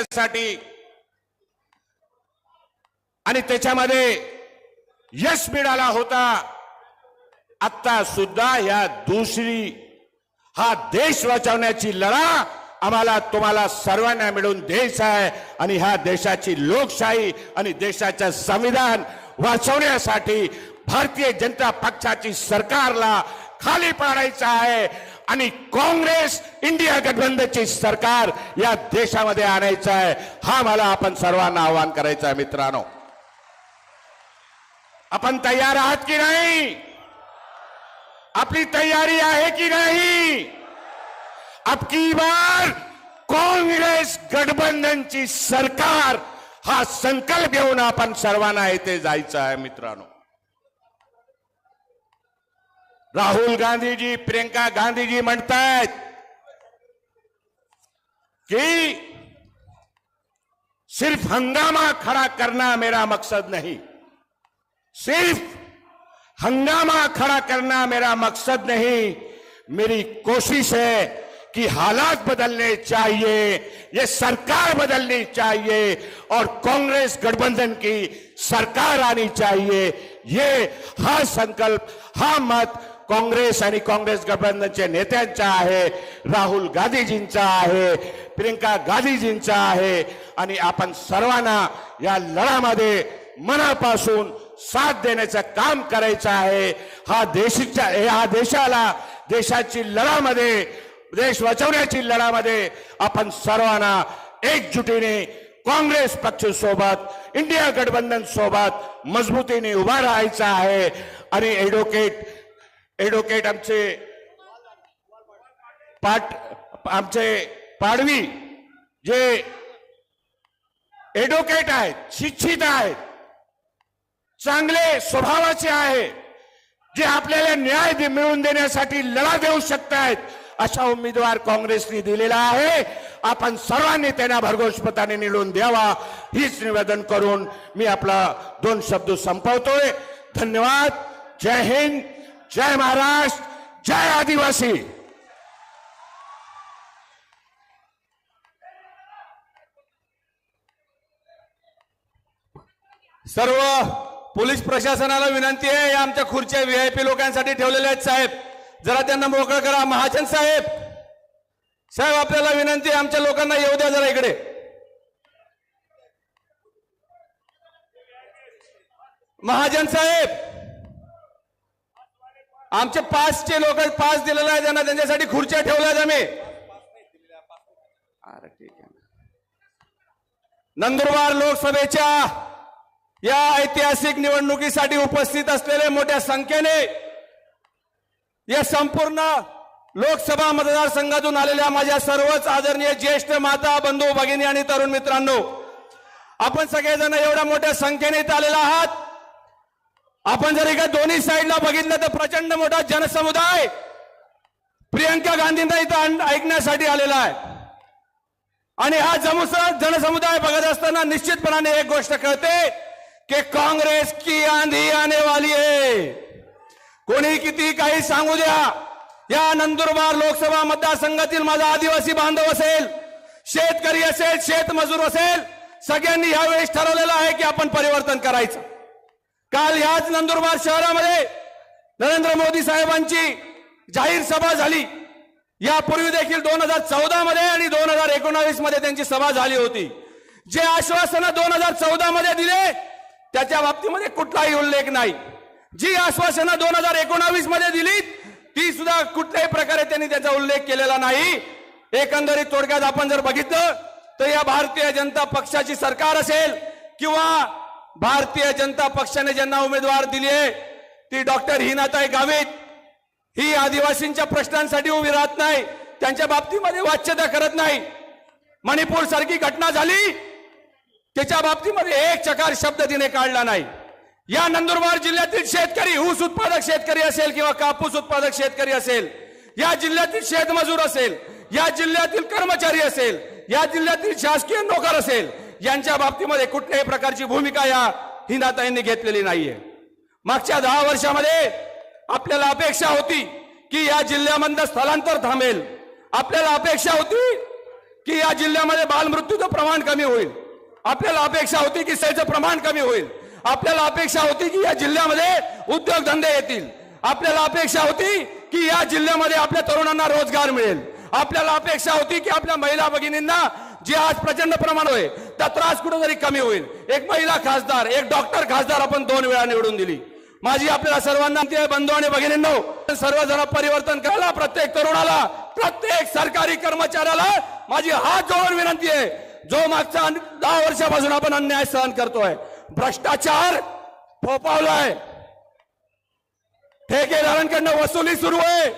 देण्यासाठी आणि त्याच्यामध्ये यश मिळाला होता। आता सुद्धा या हा देश वाचवण्याची लढा आम्हाला तुम्हाला सर्वांना मिळून द्यायचा आहे आणि ह्या देशाची लोकशाही आणि देशाचे संविधान वाचवण्यासाठी भारतीय जनता पक्षाची सरकारला खाली पाडायचं आहे आणि काँग्रेस इंडिया गठबंधनची सरकार या देशामध्ये आणायचं आहे। हा मला आपण सर्वांना आवाहन करायचं आहे। मित्रांनो, आपण तयार आहात की नाही? आपली तयारी आहे की नाही? अब की बार काँग्रेस गठबंधनची सरकार हा संकल्प घेऊन आपण सर्वांना येथे जायचं आहे। मित्रांनो, राहुल गांधीजी, प्रियंका गांधीजी म्हणतात कि सिर्फ हंगामा खड़ा करना मेरा मकसद नहीं, सिर्फ हंगामा खड़ा करना मेरा मकसद नहीं, मेरी कोशिश है कि हालात बदलने चाहिए, ये सरकार बदलनी चाहिए और कांग्रेस गठबंधन की सरकार आनी चाहिए। ये हा संकल्प, हा मत काँग्रेस आणि काँग्रेस गठबंधनच्या नेत्यांचा आहे, राहुल गांधीजींचा आहे, प्रियंका गांधीजींचा आहे आणि आपण सर्वांना या लढ्यामध्ये मनापासून साथ देण्याचं काम करायचं आहे। हा देशाला देशाची लढ्यामध्ये, देश वाचवण्याची लढ्यामध्ये आपण सर्वांना एकजुटीने काँग्रेस पक्ष सोबत, इंडिया गठबंधन सोबत मजबूतीने उभा राहायचं आहे आणि एडव्होकेट आमचे पाडवी जे एडव्होकेट आहेत, शिक्षित आहेत, चांगले स्वभावाचे आहे, जे आपल्याला न्याय मिळवून देण्यासाठी लढा देऊ शकतात, अशा उमेदवार काँग्रेसने दिलेला आहे। आपण सर्वांनी त्यांना भरघोस मताने निवडून द्यावा हीच निवेदन करून मी आपला 2 शब्द संपवतोय। धन्यवाद। जय हिंद, जय महाराष्ट्र, जय आदिवासी। सर्व पोलीस प्रशासनाला विनंती आहे, या आमच्या खुर्च्या व्हीआयपी लोकांसाठी ठेवलेल्या आहेत साहेब, जरा त्यांना मोकळं करा। महाजन साहेब, साहेब आपल्याला विनंती आहे, आमच्या लोकांना येऊ द्या जरा इकडे। महाजन साहेब, आमचे 5चे लोक पास दिलेला आहे त्यांना, त्यांच्यासाठी खुर्च्या ठेवल्यात आम्ही। नंदुरबार लोकसभेच्या या ऐतिहासिक निवडणुकीसाठी उपस्थित असलेले मोठ्या संख्येने या संपूर्ण लोकसभा मतदारसंघातून आलेल्या माझ्या सर्वच आदरणीय ज्येष्ठ माता, बंधू, भगिनी आणि तरुण मित्रांनो, आपण सगळेजण एवढ्या मोठ्या संख्येने इथे आलेला आहात। आपण जर एका दोन्ही साईडला बघितलं तर प्रचंड मोठा जनसमुदाय प्रियंका गांधींना इथं ऐकण्यासाठी आलेला आहे आणि हा जनसमुदाय बघत असताना निश्चितपणाने एक गोष्ट कळते कि कांग्रेस की आंधी आने वाली है। कोणी किती काही सांगू द्या, या नंदुरबार लोकसभा मतदारसंघातील माझा आदिवासी बांधव असेल, शेतकरी असेल, शेतमजूर असेल, सगळ्यांनी यावेळेस ठरवलेलं आहे की आपण परिवर्तन करायचं। काल याच नंदुरबार शहरामध्ये नरेंद्र मोदी साहेबांची जाहीर सभा झाली। यापूर्वी देखील 2014 मध्ये आणि 2019 मध्ये त्यांची सभा झाली होती। जे आश्वासन 2014 मध्ये दिले त्याच्या बाबतीमध्ये कुठलाही उल्लेख नाही। जी आश्वासनं 2019 मध्ये दिली ती सुद्धा कुठल्याही प्रकारे त्यांनी त्याचा उल्लेख केलेला नाही। एकंदरीत थोडक्यात आपण जर बघितलं तर या भारतीय जनता पक्षाची सरकार असेल किंवा भारतीय जनता पक्षाने ज्यांना उमेदवार दिले ती डॉक्टर हिनाताई गावित, ही आदिवासींच्या प्रश्नांसाठी उभी राहत नाही, त्यांच्या बाबतीमध्ये वाच्यता करत नाही। मणिपूर सारखी घटना झाली त्याच्या बाबतीमध्ये एक चकार शब्द तिने काढला नाही। या नंदुरबार जिल्ह्यातील शेतकरी, ऊस उत्पादक शेतकरी असेल किंवा कापूस उत्पादक शेतकरी असेल, या जिल्ह्यातील शेतमजूर असेल, या जिल्ह्यातील कर्मचारी असेल, या जिल्ह्यातील शासकीय नोकर असेल, यांच्या बाबतीमध्ये कुठल्याही प्रकारची भूमिका या हिनाताईंनी घेतलेली नाहीये। मागच्या 10 वर्षामध्ये आपल्याला अपेक्षा होती की या जिल्ह्यामधलं स्थलांतर थांबेल, आपल्याला अपेक्षा होती की या जिल्ह्यामध्ये बालमृत्यूचं प्रमाण कमी होईल, आपल्याला अपेक्षा होती की सेचं प्रमाण कमी होईल, आपल्याला अपेक्षा होती की या जिल्ह्यामध्ये उद्योगधंदे येतील, आपल्याला अपेक्षा होती की या जिल्ह्यामध्ये आपल्या तरुणांना रोजगार मिळेल, आपल्याला अपेक्षा होती की आपल्या महिला भगिनींना जे आज प्रचंड प्रमाण होय त्या त्रास कुठेतरी कमी होईल. एक महिला खासदार, एक डॉक्टर खासदार आपण 2 वेळा निवडून दिली. माझी आपल्याला सर्वांना बंधू आणि भगिनींनो, सर्वजण परिवर्तन करायला, प्रत्येक तरुणाला, प्रत्येक सरकारी कर्मचाऱ्याला माझी हात जोडून विनंती आहे. जो मागच्या 10 वर्षापासून आपण अन्याय सहन करतोय, भ्रष्टाचार फोपावलाय, ठेकेदारांकडनं वसुली सुरू आहे,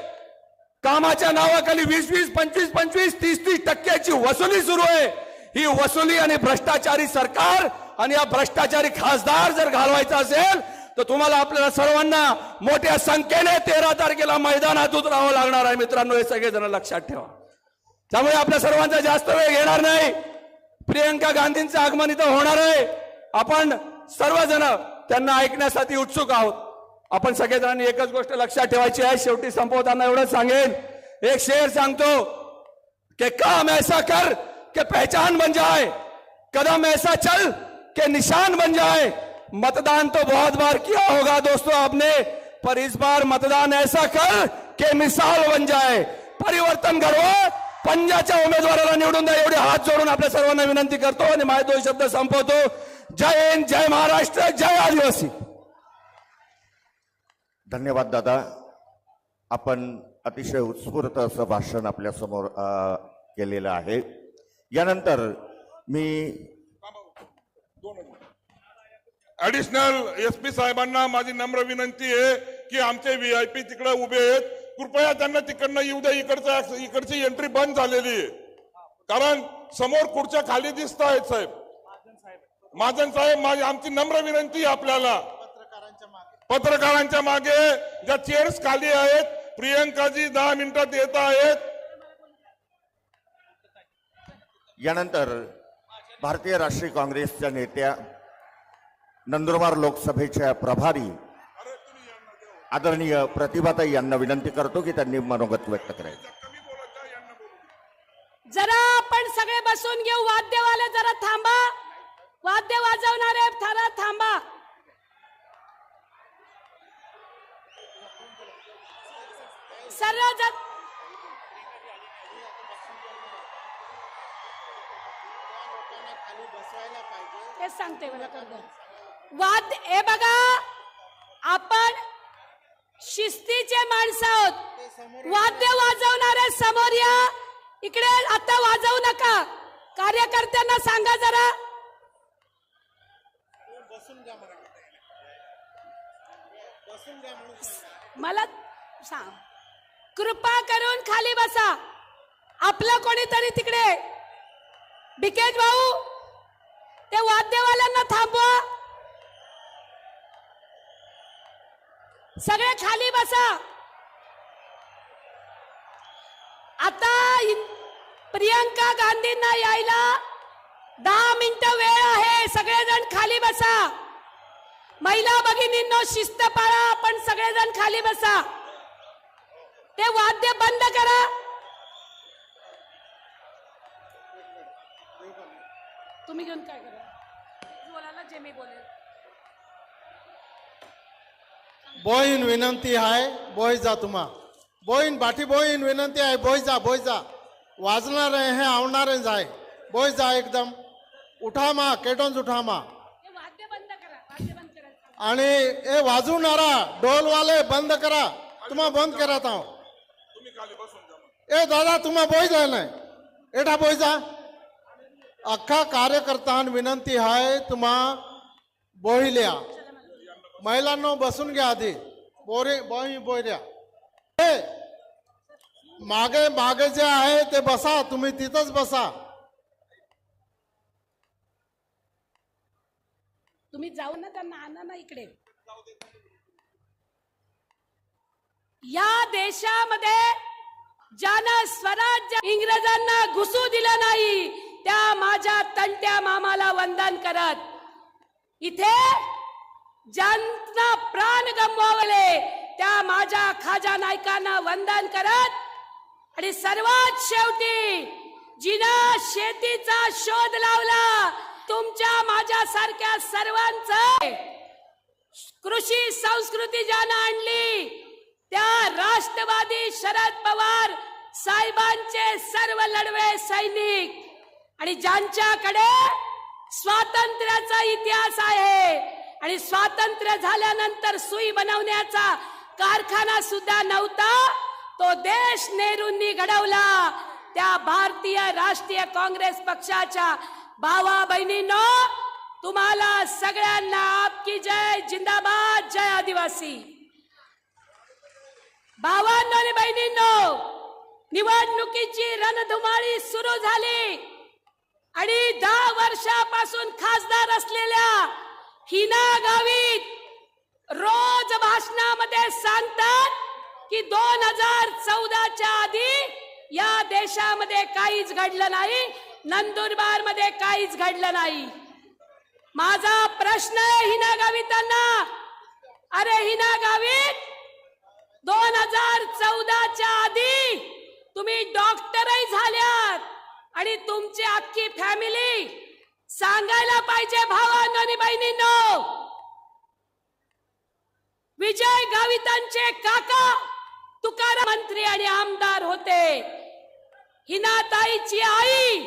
कामाच्या नावाखाली 20-20, 25-25, 30-30% वसुली सुरू आहे. ही वसुली आणि भ्रष्टाचारी सरकार आणि या भ्रष्टाचारी खासदार जर घालवायचा असेल तर तुम्हाला आपल्याला सर्वांना मोठ्या संख्येने 13 तारखेला मैदानात उतरावं लागणार आहे. मित्रांनो, हे सगळेजण लक्षात ठेवा. त्यामुळे आपल्या सर्वांचा जास्त वेळ घेणार नाही. प्रियंका गांधींचं आगमन इथं होणार आहे. आपण सर्वजण त्यांना ऐकण्यासाठी उत्सुक आहोत. आपण सगळेजणांनी एकच गोष्ट लक्षात ठेवायची आहे. शेवटी संपवताना एवढंच सांगेन, एक शेर सांगतो कि काम ऐसा कर कि पहचान बन जाए, कदम ऐसा चल कि निशान बन जाए. मतदान तो बहुत बार किया होगा दोस्तों आपने, पर इस बार मतदान ऐसा कर कि मिसाल बन जाए. परिवर्तन घडवा, पंजाच्या उमेदवाराला निवडून द्या, एवढे हात जोडून आपल्या सर्वांना विनंती करतो आणि माझे 2 शब्द संपवतो. जय हिंद, जय महाराष्ट्र, जय आदिवासी. धन्यवाद दादा. आपण अतिशय उत्स्फूर्त असं भाषण आपल्या समोर केलेलं आहे. यानंतर मी ऍडिशनल एसपी साहेबांना माझी नम्र विनंती आहे की आमचे VIP तिकडे उभे आहेत, कृपया त्यांना तिकडनं येऊ द्या. इकडची एंट्री बंद झालेली आहे, कारण समोर खुर्च्या खाली दिसत आहेत. साहेब महाजन साहेब, आमची नम्र विनंती आहे आपल्याला, पत्रकारांच्या मागे ज्या चेअर्स खाली आहेत, प्रियंकाजी 10 मिनिटात येत आहेत. यानंतर भारतीय राष्ट्रीय काँग्रेसच्या नेत्या, नंदुरबार लोकसभेच्या प्रभारी आदरणीय प्रतिभाताई यांना विनंती करतो की त्यांनी मनोगत व्यक्त करायचं. जरा आपण सगळे बसून घेऊ. वाद्यवाले जरा थांबा, वाद्य वाजवणारे जरा थांबा. सर्वजण ते सांगते वाद्य. हे बघा, आपण शिस्तीचे माणसं आहोत. वाद्य वाजवणारे समोर या, इकडे आता वाजवू नका. कार्यकर्त्यांना सांगा जरा मला सांग, कृपा करून खाली बसा. आपलं कोणीतरी तिकडे, बिकेश भाऊ, ते वाद्यवाल्यांना थांबवा. सगळे खाली बसा. आता प्रियंका गांधींना यायला 10 मिनिटं वेळ आहे. सगळेजण खाली बसा. महिला भगिनींनो, शिस्त पाळा. आपण सगळेजण खाली बसा. ते वाद्य बंद करा. तुम्ही घेऊन काय करा, बोलायला जे मी बोलेल. बोईन विनंती आहे, बोई जा तुम्हा. बोईन बाठी बोईन विनंती आहे, बोई जा, बोई जा. वाजणार आहे हे आवणार जाय, बोई जा एकदम. उठा मा, केटोन्स उठा मा. वाद्य बंद करा, वाद्य बंद करा. आणि ए वाजवणारा ढोलवाले बंद करा. तुम्हा बंद करा था. ए दादा तुम्हा बोई जाय नाही, एठा बोई जा. अख्खा कार्यकर्त्यां विनंती आहे, तुम्हा बोहिल्या. महिलांनो बसून घ्या आधी. बोहिल्या. मागे मागे जे आहे ते बसा, तुम्ही तिथंच बसा. तुम्ही जाऊ ना, त्यांना आणा ना इकडे. या देशामध्ये ज्यानं स्वराज्य इंग्रजांना घुसू दिलं नाही, त्या माझ्या तंट्या मामाला वंदन करत, इथे ज्यांना प्राण गमवले त्या माझ्या खाजा नायकांना वंदन करत, आणि सर्वात शेवटी जिनं शेतीचा शोध लावला, तुमच्या माझ्यासारख्या सर्वांचं कृषी संस्कृती ज्यानं आणली, त्या राष्ट्रवादी शरद पवार साहेबांचे सर्व लढवे सैनिक आणि ज्यांच्याकडे स्वातंत्र्याचा इतिहास आहे आणि स्वातंत्र्य झाल्यानंतर सुई बनवण्याचा कारखाना सुद्धा नव्हता, तो देश नेहरूंनी घडवला. त्या भारतीय राष्ट्रीय काँग्रेस पक्षाच्या भावा बहिणींनो, तुम्हाला सगळ्यांना आपकी जय, जिंदाबाद, जय आदिवासी. भावांनो आणि बहिणींनो, निवडणुकीची रणधुमाळी सुरू झाली आणि 10 वर्षापासून खासदार असलेल्या हिना गावित रोज भाषणामध्ये सांगतात की 2014च्या आधी या देशामध्ये काहीच घडलं नाही, नंदुरबार मध्ये काहीच घडलं नाही. माझा प्रश्न आहे हिना गावितांना, अरे हिना गावित, 2014च्या आधी तुम्ही डॉक्टरही झाल्यात आणि तुमची अख्खी फॅमिली सांगायला पाहिजे भावांनो आणि बहिणींनो. विजय गावितांचे काका तुकाराम मंत्री आणि आमदार होते. हिनाताईची आई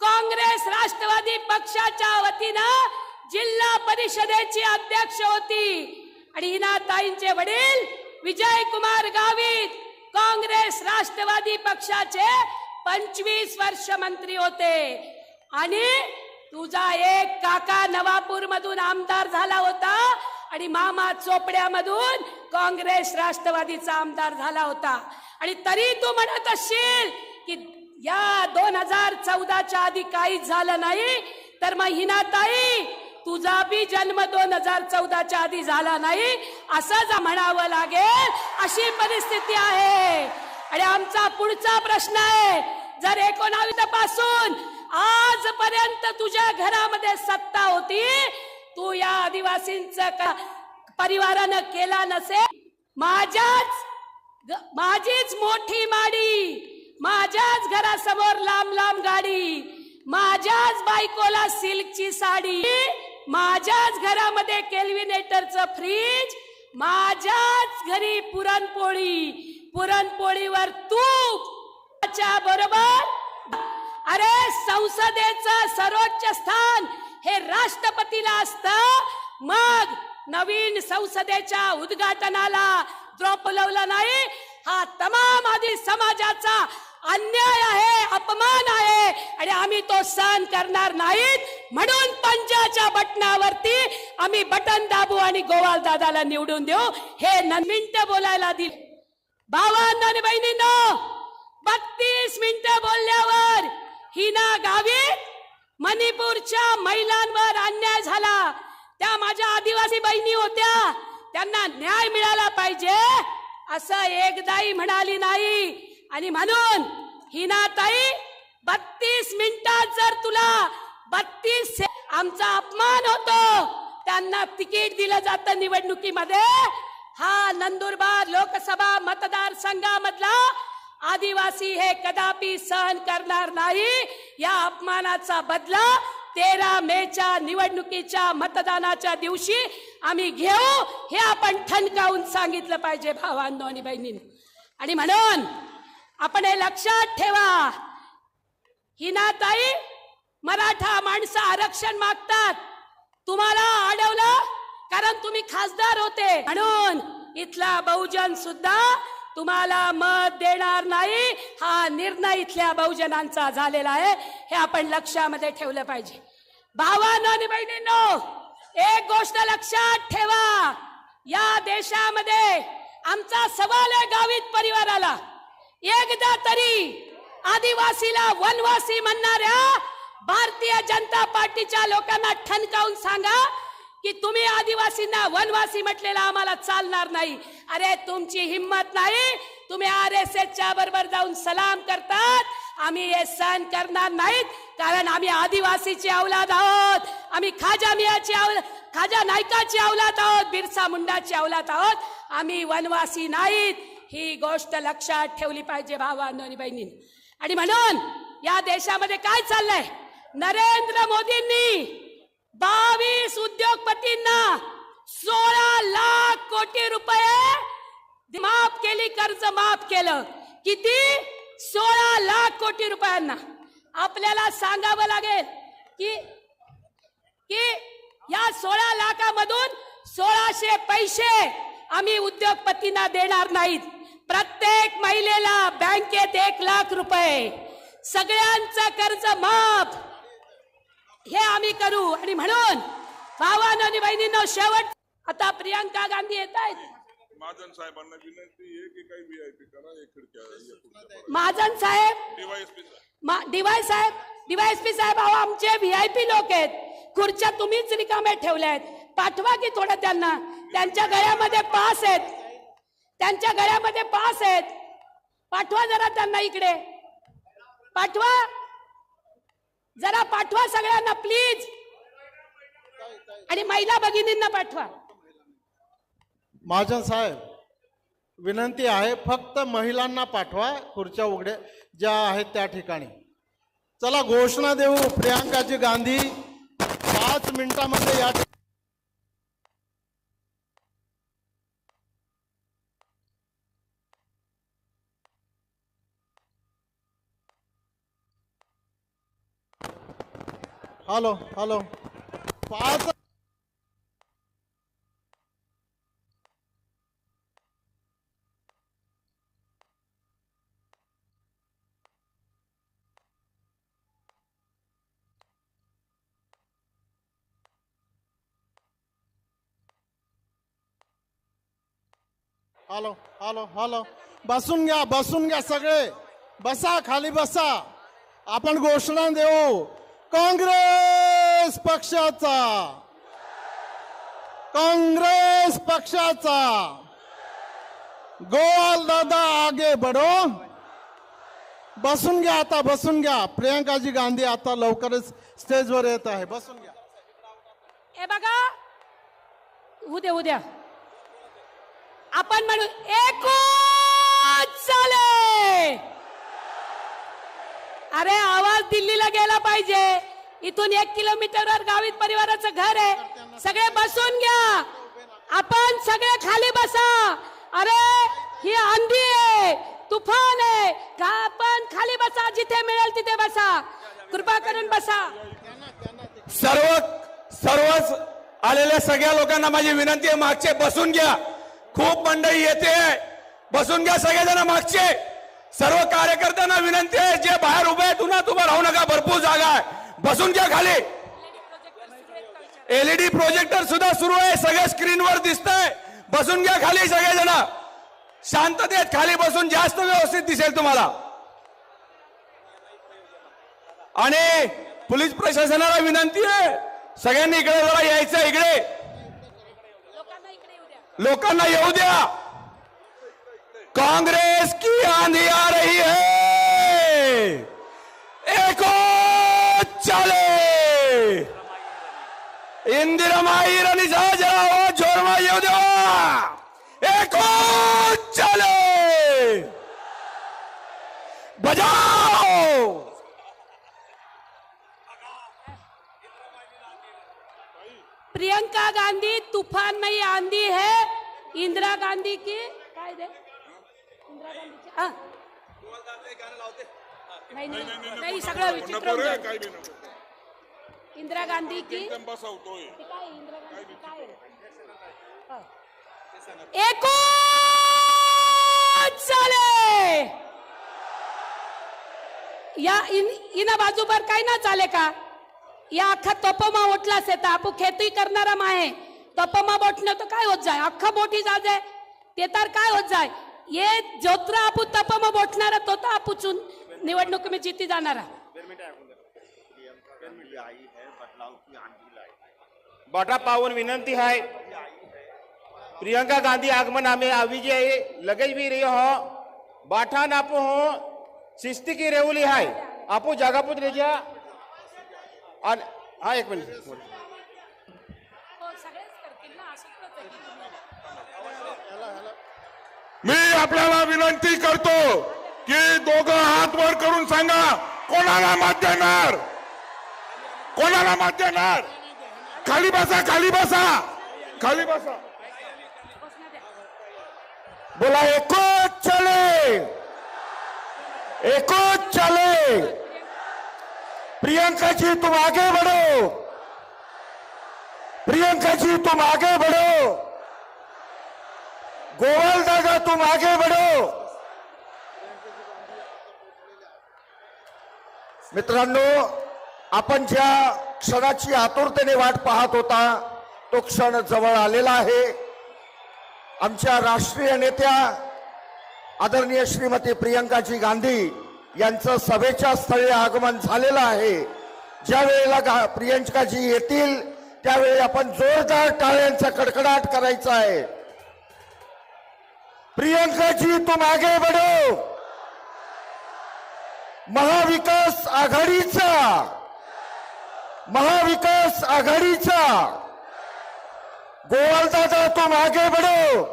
काँग्रेस राष्ट्रवादी पक्षाच्या वतीनं जिल्हा परिषदेची अध्यक्ष होती आणि हिनाताईंचे वडील विजय कुमार गावित काँग्रेस राष्ट्रवादी पक्षाचे 25 वर्ष मंत्री होते. आणि तुझा एक काका नवापूर मधून आमदार झाला होता आणि मामा चोपड्यामधून काँग्रेस राष्ट्रवादीचा आमदार झाला होता. आणि तरी तू म्हणत असशील की या 2014च्या आधी काहीच झालं नाही, तर मग हिनाताई, तुझा बी जन्म 2014च्या आधी झाला नाही असंच म्हणावं लागेल, अशी परिस्थिती आहे. आणि आमचा पुढचा प्रश्न आहे, जर 19 पासून आजपर्यंत तुझ्या घरामध्ये सत्ता होती, तू या आदिवासींचं परिवारानं केला नसेल. माझीच मोठी माडी, माझ्याच घरासमोर लांब लांब गाडी, माझ्याच बायकोला सिल्कची साडी, माझ्याच घरामध्ये केल्विनेटरचं फ्रीज, माझ्याच घरी पुरणपोळी, पुरणपोळीवर तूप बरोबर. अरे संसदेचं सर्वोच्च स्थान हे राष्ट्रपतीला असतं, मग नवीन संसदेच्या उद्घाटनाला बोलवलं नाही. हा तमाम आदी समाजाचा अन्याय आहे, अपमान आहे आणि आम्ही तो सहन करणार नाहीत. म्हणून पंजाच्या बटनावरती आम्ही बटन दाबू आणि गोवाल दादाला निवडून देऊ. हे मिनिटं बोलायला दिले. भावांनो आणि बहिणींनो, 32 मिनिटं बोलल्यावर हिना गावित, मणिपूरच्या महिलांवर अन्याय झाला, त्या माझ्या आदिवासी बहिणी होत्या, त्यांना न्याय मिळाला पाहिजे असं एकदाही म्हणाली नाही. आणि म्हणून हिनाताई, 32 मिनिटात जर तुला 32 आमचा अपमान होतो, त्यांना तिकीट दिलं जातं निवडणुकीमध्ये. हा नंदुरबार लोकसभा मतदारसंघामधला आदिवासी हे कदापि सहन करणार नाही. या अपमानाचा बदला 13 मेच्या निवडणुकीच्या मतदानाच्या दिवशी आम्ही घेऊ, हे आपण ठणकावून सांगितलं पाहिजे भावांनो आणि बहिणींनो. आणि म्हणून आपण हे लक्षात ठेवा, हिनाताई, मराठा माणसं आरक्षण मागतात, तुम्हाला अडवलं कारण तुम्ही खासदार होते, म्हणून इथला बहुजन सुद्धा तुम्हाला मत देणार नाही. हा निर्णय इथल्या बहुजनांचा झालेला आहे, हे आपण लक्षामध्ये ठेवलं पाहिजे. भावांनो आणि बहिणींनो, एक गोष्ट लक्षात ठेवा, या देशामध्ये आमचा सवाल आहे गावित परिवाराला, एकदा तरी आदिवासीला वनवासी म्हणणाऱ्या भारतीय जनता पार्टीच्या लोकांना ठणकावून सांगा की तुम्ही आदिवासींना वनवासी म्हटलेला आम्हाला चालणार नाही. अरे तुमची हिम्मत नाही, तुम्ही RSSच्या बरोबर जाऊन सलाम करतात. आम्ही हे सहन करणार नाहीत, कारण आम्ही आदिवासीची औलाद आहोत, आम्ही खाजा नायकाची औलाद आहोत, बिरसा मुंडाची औलाद आहोत, आम्ही वनवासी नाहीत. ही गोष्ट लक्षात ठेवली पाहिजे भावांनो आणि बहिणींनो. आणि म्हणून या देशामध्ये काय चाललंय? नरेंद्र मोदींनी 22 उद्योगपतींना 16 लाख कोटी रुपये माफ केली, कर्ज माफ केलं. किती? 16 लाख कोटी रुपयांना. आपल्याला सांगावं लागेल की या 16 लाखामधून 1600 पैसे आम्ही उद्योगपतींना देणार नाहीत. प्रत्येक महिलेला बँकेत 1 लाख रुपये, सगळ्यांचं कर्ज माफ, हे आम्ही करू. आणि म्हणून भावांनो आणि बहिणींनो, शेवट आता प्रियंका गांधी येत आहेत. महाजन साहेबांना विनंती आहे की काही व्हीआयपी करा. एक खिडक्या महाजन साहेब, DYSP डीवायएसपी साहेब, अहो आमचे व्हीआयपी लोक आहेत, खुर्च्या तुम्हीच रिकाम्या ठेवल्या आहेत. पाठवा की थोडं त्यांना. त्यांच्या गळ्यामध्ये पास आहेत, त्यांच्या गळ्यामध्ये पास आहेत. पाठवा जरा त्यांना इकडे, पाठवा जरा, पाठवा सगळ्यांना प्लीज. आणि महिला भगिनींना पाठवा. महाजन साहेब, विनंती आहे, फक्त महिलांना पाठवा खुर्च्या उघड्या ज्या आहेत त्या ठिकाणी. चला घोषणा देऊ. प्रियंकाजी गांधी 5 मिनिटांमध्ये या हॅलो 5 हॅलो बसून घ्या सगळे, बसा, खाली बसा. आपण घोषणा देऊ. काँग्रेस पक्षाचा गोवाल दादा आगे बढो. बसून घ्या आता, बसून घ्या. प्रियंकाजी गांधी आता लवकरच स्टेजवर येत आहे. बसून घ्या. हे बघा, उद्या आपण म्हणू एकच चाले. अरे आवाज दिल्लीला गेला पाहिजे. इथून 1 किलोमीटरवर गावित परिवाराचं घर आहे. सगळे बसून घ्या, आपण सगळे खाली बसा. अरे ही आंधी आहे, तुफान आहे, आपण खाली बसा, जिथे मिळेल तिथे बसा. कृपा करून बसा. सर्वच आलेल्या सगळ्या लोकांना माझी विनंती आहे, मागचे बसून घ्या. खूप मंडळी येते, बसून घ्या सगळेजण. मागचे सर्व कार्यकर्त्यांना विनंती आहे, जे बाहेर उभे आहेत उन्हात उभं राहू नका, भरपूर जागा आहे, बसून घ्या खाली. LED प्रोजेक्टर सुद्धा सुरू आहे, सगळ्या स्क्रीनवर दिसतंय. बसून घ्या खाली सगळेजण, शांततेत खाली बसून, जास्त व्यवस्थित दिसेल तुम्हाला. आणि पोलीस प्रशासनाला विनंती आहे, सगळ्यांनी इकडे जरा यायचं. इकडे लोकांना येऊ द्या. कांग्रेस की आंधी आ रही है, एको चाले. इंदिरामाई रणीचा जरा जोरमा येऊ द्या. एको चाले, बजाओ. प्रियंका गांधी तूफान नहीं आंधी है. इंदिरा गांधी की काय दे, इंदिरा गांधी हाँ नहीं सगळं विचित्र होऊन जाईल. काही बी नको. इंदिरा गांधी की एकदम बसवतोय. काय इंदिरा गांधी काय एको चाले. या इना बाजू पर काय ना चाले का. या अख्खा तोपमा ओटलाच येतं. आपू खेती करणारा माहे तोपमा बोटणं तर काय होत जाय, अख्खा बोटी जा जाय ते तर काय होत जाय. ये जोत्रा आपू तोपमा बोटणारा तो तर आपूचून निवडणूक में जीती जाणारा. बाटा पावन विनंती है, प्रियंका गांधी आगमन हमें अभी जे लगे भी रही हो, बाठा नापो हो, शिस्ती की रेवली है, आपो जगापुत ले जा. हाँ 1 मिनिट. मी आपल्याला विनंती करतो की दोघं हात वर करून सांगा, कोणाला मत देणार? कोणाला मत देणार? खाली बसा, खाली बसा, खाली बसा. बोला एकच चले, एकच चले. प्रियंका जी तुम आगे बढ़ो, प्रियंका जी तुम आगे बढ़ो, गोवाल दादा तुम आगे बढ़ो. मित्रांनो, आपण ज्या क्षणाची आतुरतेने वाट पाहत होता तो क्षण जवळ आलेला आहे. आमच्या राष्ट्रीय नेत्या आदरणीय श्रीमती प्रियंकाजी गांधी यांचं सभेच्या स्थळी आगमन झालेलं आहे. ज्या वेळेला प्रियंकाजी येतील त्यावेळी आपण जोरदार टाळ्यांचा कडकडाट करायचा आहे. प्रियंकाजी तुम आगे बढ़ो. महाविकास आघाडीचा, महाविकास आघाडीचा गोवाल दादा तुम आगे बढ़ो.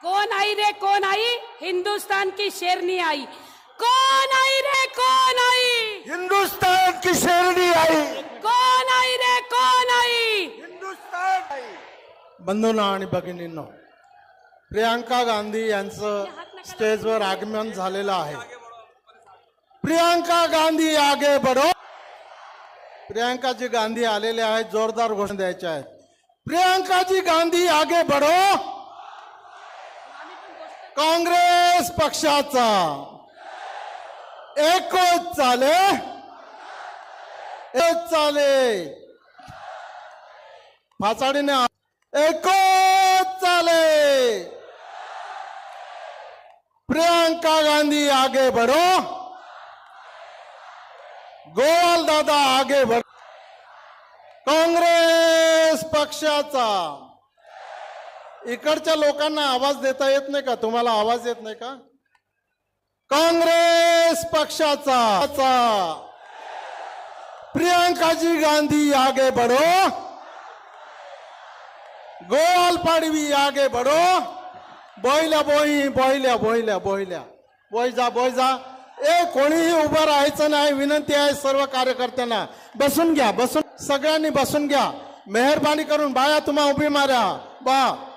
कौन आई रे कौन आई, हिंदुस्तान की शेरनी आई. कौन आई रे कौन आई, हिंदुस्तान की शेरनी आई. कौन आई रे कौन आई. हिंदुस्तान आई. बंधूंनो आणि भगिनींनो, प्रियांका गांधी यांचं स्टेजवर आगमन झालेलं आहे. प्रियांका गांधी आगे बढ़ो. प्रियांकाजी गांधी आलेले आहेत. जोरदार घोषणा द्यायच्या आहेत. प्रियांकाजी गांधी आगे बढ़ो. काँग्रेस पक्षाचा एकच चाले, एक चाले. फाचाडीने एकच चाले. प्रियंका गांधी आगे बढ़ो. गोवाल दादा आगे बढ़ो. काँग्रेस पक्षाचा. इकडच्या लोकांना आवाज देता येत नाही का? तुम्हाला आवाज येत नाही का? काँग्रेस पक्षाचा प्रियंकाजी गांधी आगे बढ़ो. गोवाल पाडवी आगे बढ़ो. बोईल्या बोई, बोईल्या बोईल्या बोईल्या बोई जा, बोई जा. कोणीही उभं राहायचं नाही. विनंती आहे सर्व कार्यकर्त्यांना, बसून घ्या, बसून. सगळ्यांनी बसून घ्या. मेहरबानी करून. बाया तुम्हा उभी मारा. बा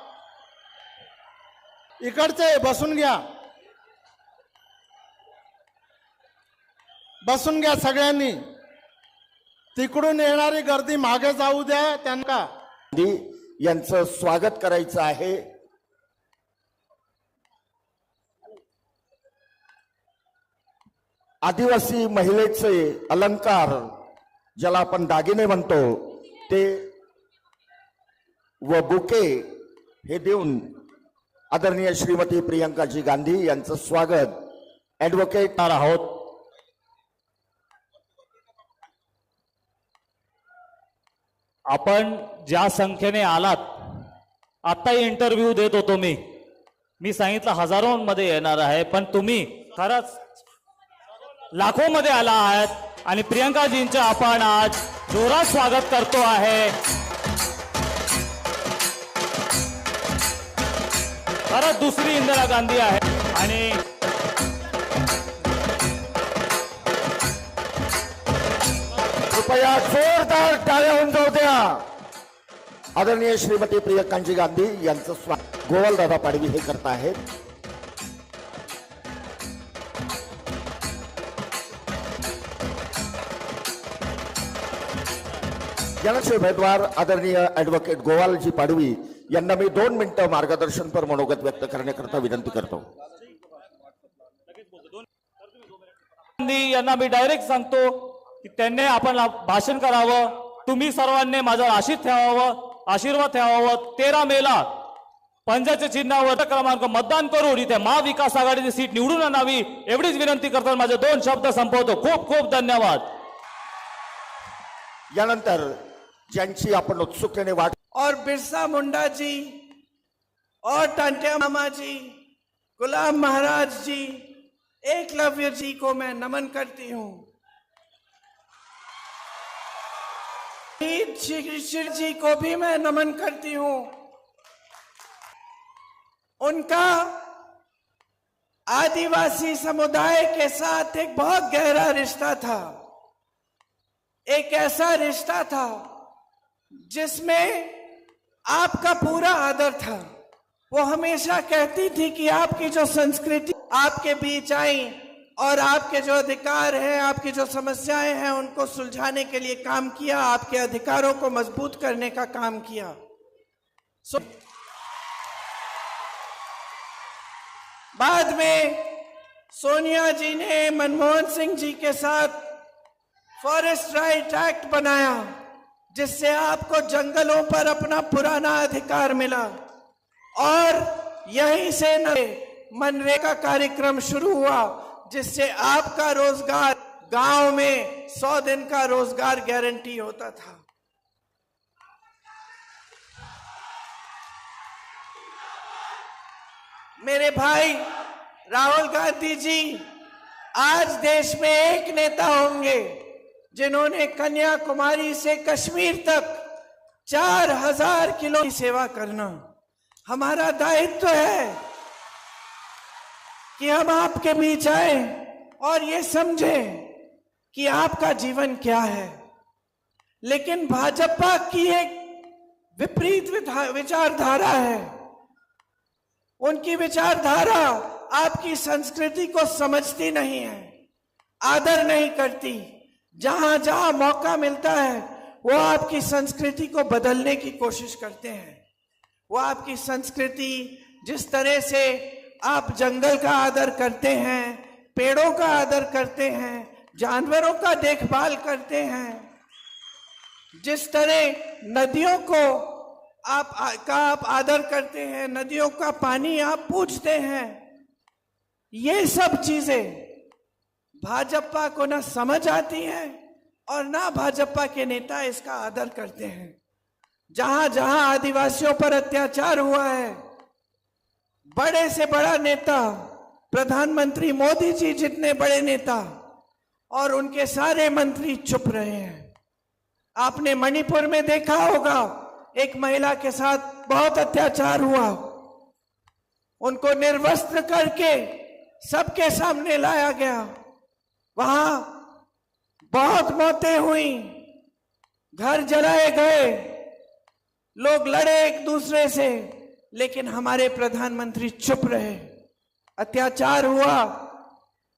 इकडचे बसून घ्या, बसून घ्या सगळ्यांनी. तिकडून येणारी गर्दी मागे जाऊ द्या. त्यांना गांधी यांचं स्वागत करायचं आहे. आदिवासी महिलेचे अलंकार, ज्याला आपण दागिने म्हणतो, ते व बुके हे देऊन आदरणीय श्रीमती प्रियंकाजी गांधी यांचं स्वागत ऍडव्होकेट आहोत. आपण ज्या संख्येने आलात, आताही इंटरव्ह्यू देत होतो मी सांगितलं हजारोंमध्ये येणार आहे, पण तुम्ही खरंच लाखोमध्ये आला आहात आणि प्रियंकाजींचं आपण आज जोरात स्वागत करतो आहे. खरंच दुसरी इंदिरा गांधी आहे आणि कृपया जोरदार टाळ्या होऊन जाऊ द्या. आदरणीय श्रीमती प्रियंकाजी गांधी यांचं स्वागत गोवालदादा पाडवी हे करत आहेत. जनसे उमेदवार आदरणीय ऍडव्होकेट गोवालजी पाडवी यांना मी 2 मिनिटं मार्गदर्शनपर मनोगत व्यक्त करण्याकरता विनंती करतो. गांधी यांना मी डायरेक्ट सांगतो की त्यांनी आपण भाषण करावं. तुम्ही सर्वांनी माझा आशीर्वाद ठेवावं. 13 मेला पंजाच्या चिन्हावर क्रमांक मतदान करून इथे महाविकास आघाडीची सीट निवडून आणावी एवढीच विनंती करताना माझे 2 शब्द संपवतो. खूप खूप धन्यवाद. यानंतर ज्यांची आपण उत्सुकतेने वाट और बिरसा मुंडा जी और टांटिया मामा जी, गुलाम महाराज जी, एकलव्य जी को मैं नमन करती हूँ. शिर जी को भी मैं नमन करती हूँ. उनका आदिवासी समुदाय के साथ एक बहुत गहरा रिश्ता था, एक ऐसा रिश्ता था जिसमें आपका पूरा आदर था। वो हमेशा कहती थी कि आपकी जो संस्कृति आपके बीच आई और आपके जो अधिकार हैं, आपकी जो समस्याएं हैं, उनको सुलझाने के लिए काम किया, आपके अधिकारों को मजबूत करने का काम किया। बाद में सोनिया जी ने मनमोहन सिंह जी के साथ फॉरेस्ट राइट एक्ट बनाया, जिससे आपको जंगलों पर अपना पुराना अधिकार मिला, और यहीं से मनरेगा कार्यक्रम शुरू हुआ, जिससे आपका रोजगार गांव में 100 दिन का रोजगार गारंटी होता था। मेरे भाई राहुल गांधी जी आज देश में एक नेता होंगे जिन्होंने कन्याकुमारी से कश्मीर तक 4000 किलो की सेवा करना। हमारा दायित्व है कि हम आपके बीच आए और ये समझें कि आपका जीवन क्या है। लेकिन भाजपा की एक विपरीत विचारधारा है। उनकी विचारधारा आपकी संस्कृति को समझती नहीं है, आदर नहीं करती। जहां जहां मौका मिलता है वो आपकी संस्कृति को बदलने की कोशिश करते हैं। वो आपकी संस्कृति, जिस तरह से आप जंगल का आदर करते हैं, पेड़ों का आदर करते हैं, जानवरों का देखभाल करते हैं, जिस तरह नदियों को आप आदर करते हैं, नदियों का पानी आप पूजते हैं, ये सब चीजें भाजपा को ना समझ आती हैं और ना भाजपा के नेता इसका आदर करते हैं। जहां जहां आदिवासियों पर अत्याचार हुआ है, बड़े से बड़ा नेता, प्रधानमंत्री मोदी जी जितने बड़े नेता और उनके सारे मंत्री चुप रहे हैं। आपने मणिपुर में देखा होगा, एक महिला के साथ बहुत अत्याचार हुआ, उनको निर्वस्त्र करके सबके सामने लाया गया, वहां बहुत मौतें हुई, घर जलाए गए, लोग लड़े एक दूसरे से, लेकिन हमारे प्रधानमंत्री चुप रहे। अत्याचार हुआ,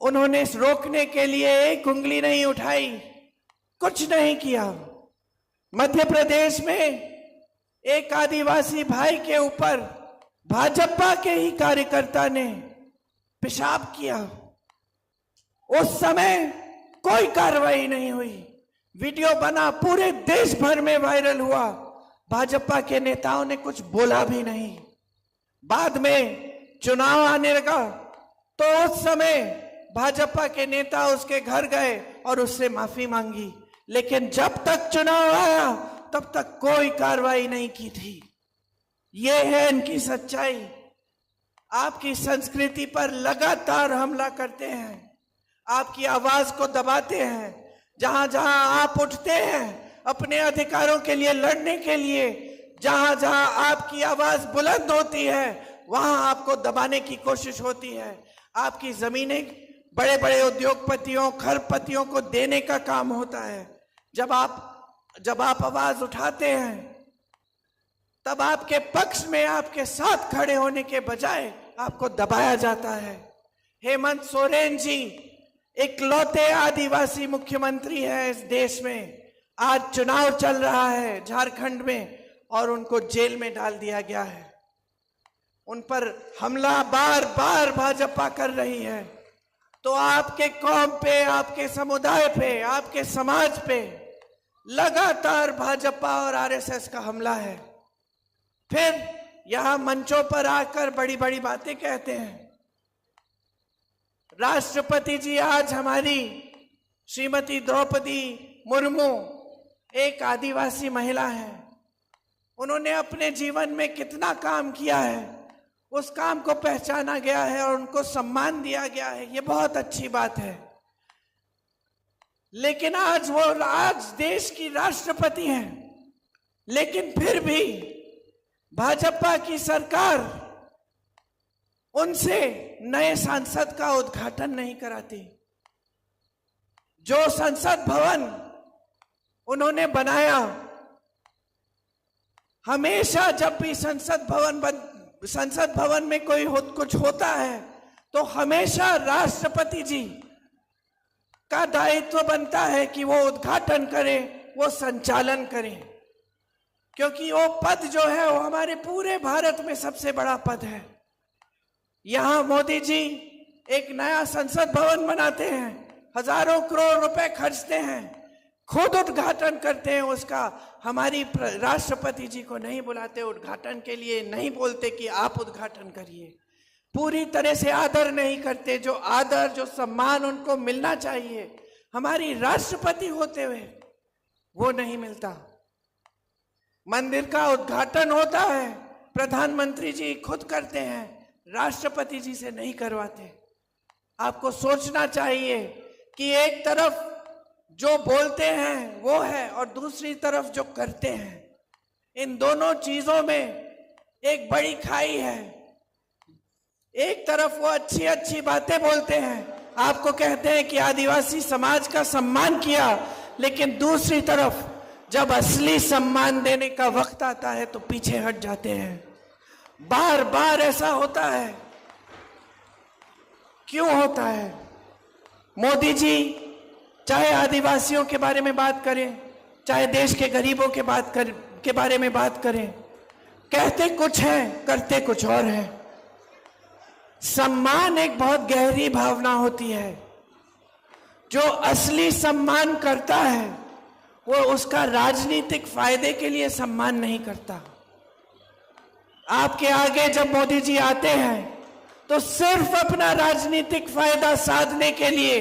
उन्होंने रोकने के लिए एक उंगली नहीं उठाई, कुछ नहीं किया। मध्य प्रदेश में एक आदिवासी भाई के ऊपर भाजपा के ही कार्यकर्ता ने पेशाब किया, उस समय कोई कार्रवाई नहीं हुई। वीडियो बना, पूरे देश भर में वायरल हुआ, भाजपा के नेताओं ने कुछ बोला भी नहीं। बाद में चुनाव आने लगा तो उस समय भाजपा के नेता उसके घर गए और उससे माफी मांगी, लेकिन जब तक चुनाव आया तब तक कोई कार्रवाई नहीं की थी। ये है इनकी सच्चाई। आपकी संस्कृति पर लगातार हमला करते हैं, आपकी आवाज को दबाते हैं। जहां जहां आप उठते हैं अपने अधिकारों के लिए लड़ने के लिए, जहां जहां आपकी आवाज बुलंद होती है, वहां आपको दबाने की कोशिश होती है। आपकी जमीनें बड़े बड़े उद्योगपतियों, खरपतियों को देने का काम होता है। जब आप आवाज उठाते हैं तब आपके पक्ष में, आपके साथ खड़े होने के बजाय आपको दबाया जाता है। हेमंत सोरेन जी इकलौते आदिवासी मुख्यमंत्री हैं इस देश में। आज चुनाव चल रहा है झारखंड में और उनको जेल में डाल दिया गया है। उन पर हमला बार बार भाजपा कर रही है। तो आपके कौम पे, आपके समुदाय पे, आपके समाज पे लगातार भाजपा और आरएसएस का हमला है। फिर यहां मंचों पर आकर बड़ी बड़ी बातें कहते हैं। राष्ट्रपति जी आज हमारी श्रीमती द्रौपदी मुर्मू एक आदिवासी महिला है। उन्होंने अपने जीवन में कितना काम किया है, उस काम को पहचाना गया है और उनको सम्मान दिया गया है। ये बहुत अच्छी बात है। लेकिन आज वो देश की राष्ट्रपति हैं, लेकिन फिर भी भाजपा की सरकार उनसे नए संसद का उद्घाटन नहीं कराती। जो संसद भवन उन्होंने बनाया, हमेशा जब भी संसद भवन में कुछ होता है तो हमेशा राष्ट्रपति जी का दायित्व बनता है कि वो उद्घाटन करें, वो संचालन करें, क्योंकि वो पद जो है वो हमारे पूरे भारत में सबसे बड़ा पद है। यहां मोदी जी एक नया संसद भवन बनाते हैं, हजारों करोड़ रुपए खर्चते हैं, खुद उद्घाटन करते हैं उसका। हमारी राष्ट्रपति जी को नहीं बुलाते उद्घाटन के लिए, नहीं बोलते कि आप उद्घाटन करिए, पूरी तरह से आदर नहीं करते। जो आदर, जो सम्मान उनको मिलना चाहिए हमारी राष्ट्रपति होते हुए, वो नहीं मिलता। मंदिर का उद्घाटन होता है, प्रधानमंत्री जी खुद करते हैं, राष्ट्रपति जी से नहीं करवाते। आपको सोचना चाहिए कि एक तरफ जो बोलते हैं वो है और दूसरी तरफ जो करते हैं, इन दोनों चीजों में एक बड़ी खाई है। एक तरफ वो अच्छी अच्छी बातें बोलते हैं, आपको कहते हैं कि आदिवासी समाज का सम्मान किया, लेकिन दूसरी तरफ जब असली सम्मान देने का वक्त आता है तो पीछे हट जाते हैं। बार बार ऐसा होता है। क्यों होता है? मोदी जी चाहे आदिवासियों के बारे में बात करें, चाहे देश के गरीबों के बारे में बात करें, कहते कुछ है, करते कुछ और है। सम्मान एक बहुत गहरी भावना होती है। जो असली सम्मान करता है वो उसका राजनीतिक फायदे के लिए सम्मान नहीं करता। आपके आगे जब मोदी जी आते हैं तो सिर्फ अपना राजनीतिक फायदा साधने के लिए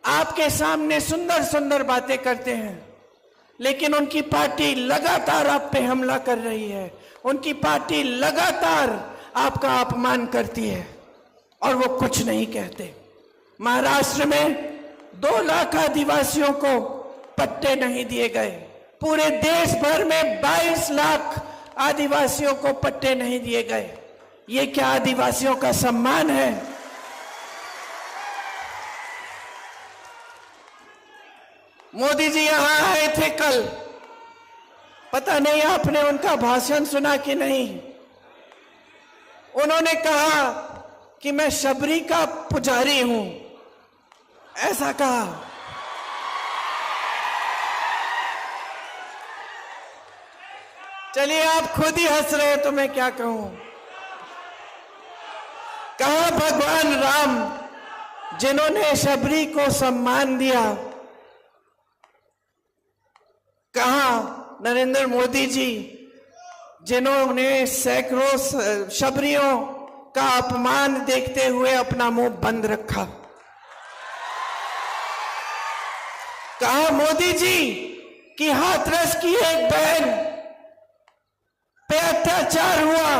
आपके सामने सुंदर सुंदर बातें करते हैं, लेकिन उनकी पार्टी लगातार आप पे हमला कर रही है, उनकी पार्टी लगातार आपका अपमान करती है और वो कुछ नहीं कहते। महाराष्ट्र में 2 लाख आदिवासियों को पट्टे नहीं दिए गए, पूरे देश भर में 22 लाख आदिवासियों को पट्टे नहीं दिए गए। ये क्या आदिवासियों का सम्मान है? मोदी जी यहां आए थे कल, पता नहीं आपने उनका भाषण सुना कि नहीं। उन्होंने कहा कि मैं शबरी का पुजारी हूं, ऐसा कहा। चलिए आप खुद ही हंस रहे तो मैं क्या कहूं। कहा भगवान राम जिन्होंने शबरी को सम्मान दिया, कहा नरेंद्र मोदी जी जिन्होंने सैकड़ों शबरियों का अपमान देखते हुए अपना मुंह बंद रखा। कहा मोदी जी कि हाथरस की एक बहन पे अत्याचार हुआ,